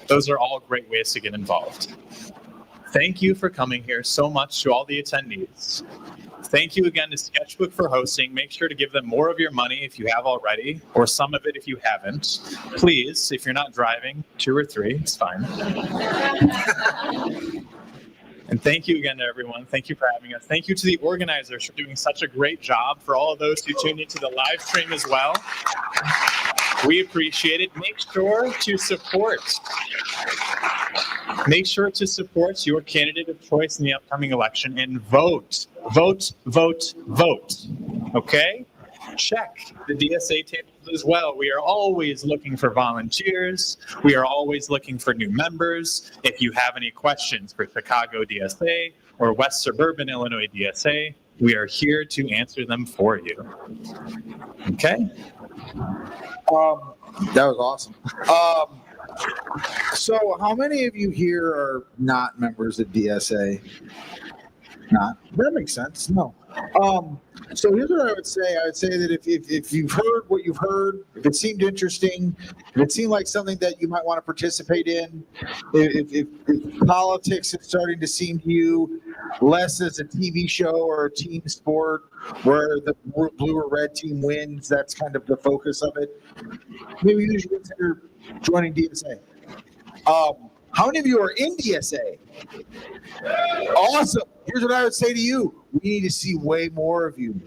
Those are all great ways to get involved. Thank you for coming here so much to all the attendees. Thank you again to Sketchbook for hosting. Make sure to give them more of your money if you have already, or some of it if you haven't. Please, if you're not driving, 2 or 3, it's fine. And thank you again to everyone. Thank you for having us. Thank you to the organizers for doing such a great job. For all of those who tuned into the live stream as well, we appreciate it. Make sure to support your candidate of choice in the upcoming election and vote. Vote, vote, vote. Okay? Check the DSA tables as well. We are always looking for volunteers. We are always looking for new members. If you have any questions for Chicago DSA or West Suburban Illinois DSA, we are here to answer them for you. Okay?
That was awesome. So how many of you here are not members of DSA? Not. That makes sense. No. So here's what I would say. I would say that if you've heard what you've heard, if it seemed interesting, if it seemed like something that you might want to participate in, if politics is starting to seem to you less as a TV show or a team sport where the blue or red team wins, that's kind of the focus of it, maybe you should consider joining DSA. How many of you are in DSA? Awesome. Here's what I would say to you. We need to see way more of you.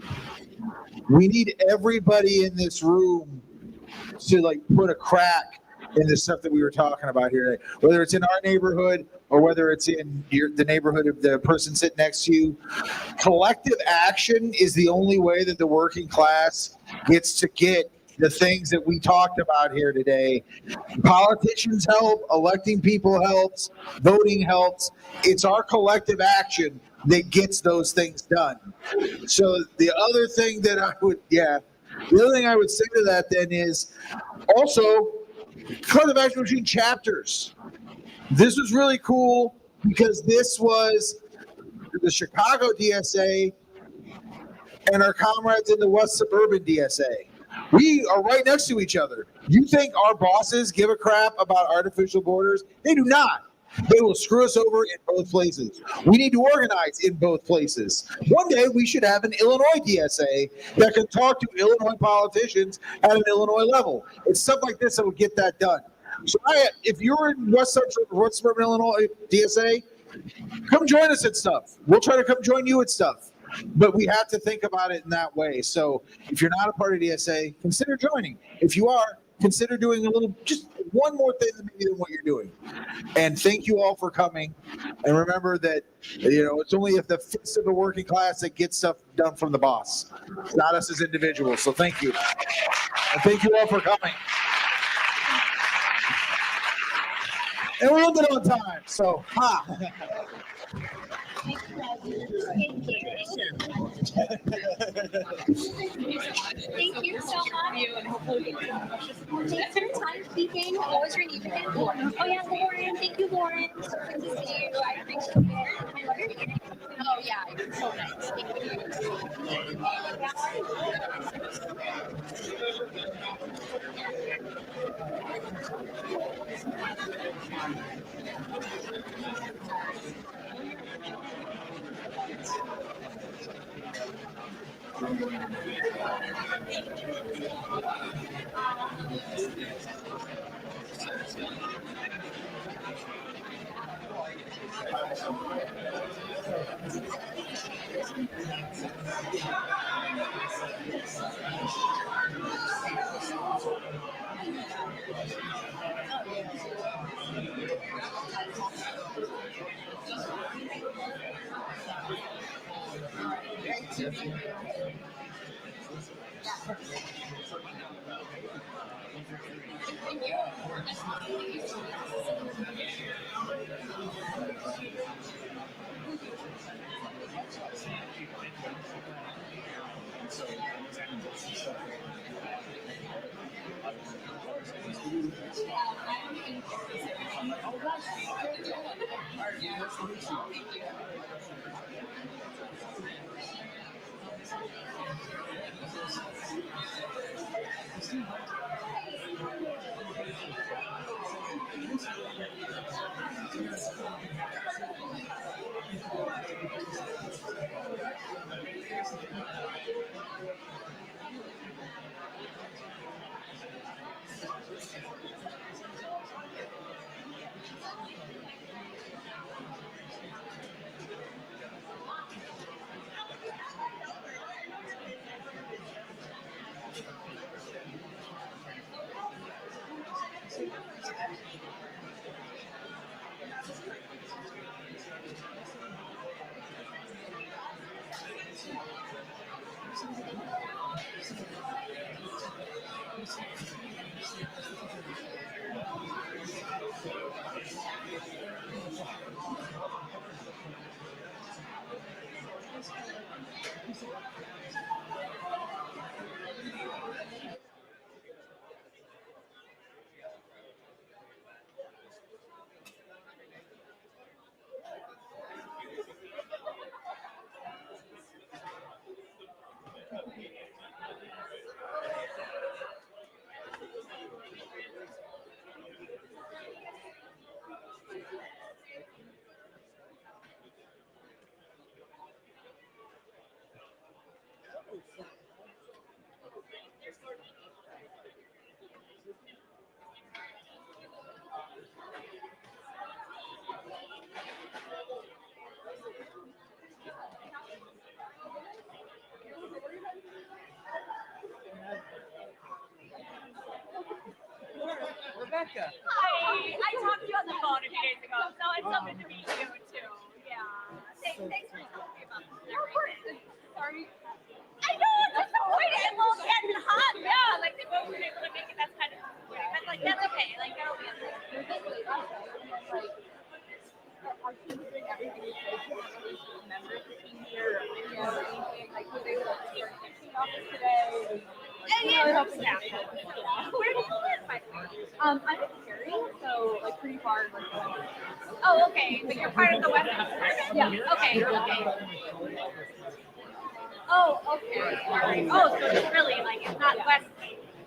We need everybody in this room to put a crack in the stuff that we were talking about here today. Whether it's in our neighborhood or whether it's in the neighborhood of the person sitting next to you. Collective action is the only way that the working class gets to get the things that we talked about here today. Politicians help, electing people helps, voting helps. It's our collective action that gets those things done. So the other thing that I would say to that then is also collective action between chapters. This was really cool because this was the Chicago DSA and our comrades in the West Suburban DSA. We are right next to each other. You think our bosses give a crap about artificial borders? They do not. They will screw us over in both places. We need to organize in both places. One day we should have an Illinois DSA that can talk to Illinois politicians at an Illinois level. It's stuff like this that would get that done. So if you're in West Suburban Illinois DSA, come join us at stuff. We'll try to come join you at stuff. But we have to think about it in that way. So if you're not a part of DSA, consider joining. If you are, consider doing a little, just one more thing maybe than what you're doing. And thank you all for coming. And remember that, it's only if the fist of the working class that gets stuff done from the boss. It's not us as individuals. So thank you. And thank you all for coming. And we ended on time. So,
Thank you so much. Thanks for your time speaking. What was your name again? Lauren. Oh yeah, Lauren. Thank you, Lauren. So good to see you. I appreciate it. Oh yeah, you're so nice. Thank
Rebecca. Hi. I talked to you on the phone a few days ago, so it's something to meet you too. Yeah. Thanks for telling me about this. Sorry. I know, it's disappointing. It's all getting hot. Yeah, like they weren't able to make it. That's kind of disappointing. But like that's okay. Like that'll be okay.
Our team is doing everything we can. Members of the team here, like were they able to start teaching office today?
Yeah. Where do you live, by the way?
I'm in Perry, so like pretty far.
Oh, okay. But you're part of the West Coast Suburban?
Yeah.
Okay. Oh, okay. All right. Oh, so it's really like it's not West.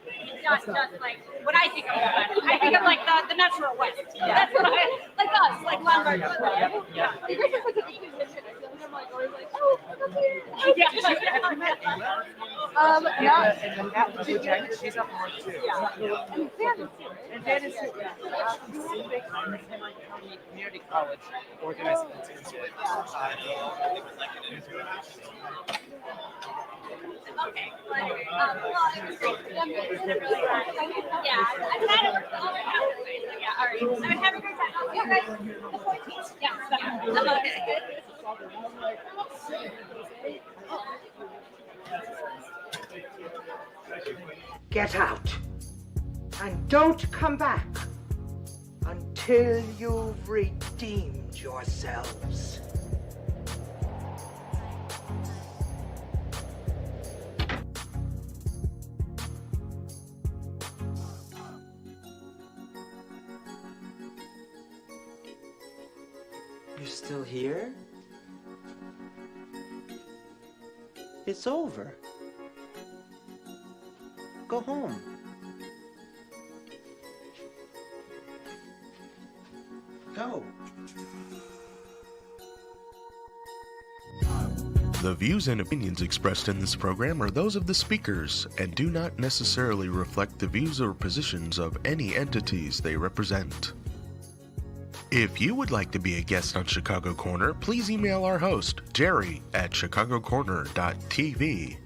It's not just like what I think of the West. I think of like the Metro West.
Yeah.
That's what I like us, like Lombard.
Yeah. You guys are such a big mission. I feel like I'm like always like, oh, Yeah.
And that project, she's up north too. And Dan is Civic Henry County Community College organized events.
Okay. Well, anyway, yeah, I'm kind of yeah, all right. So have a great time. I'll see you guys the 14th. Yeah, okay.
Get out. And don't come back until you've redeemed yourselves.
You're still here? It's over. Go home. Go.
The views and opinions expressed in this program are those of the speakers and do not necessarily reflect the views or positions of any entities they represent. If you would like to be a guest on Chicago Corner, please email our host, Jerry, at chicagocorner.tv.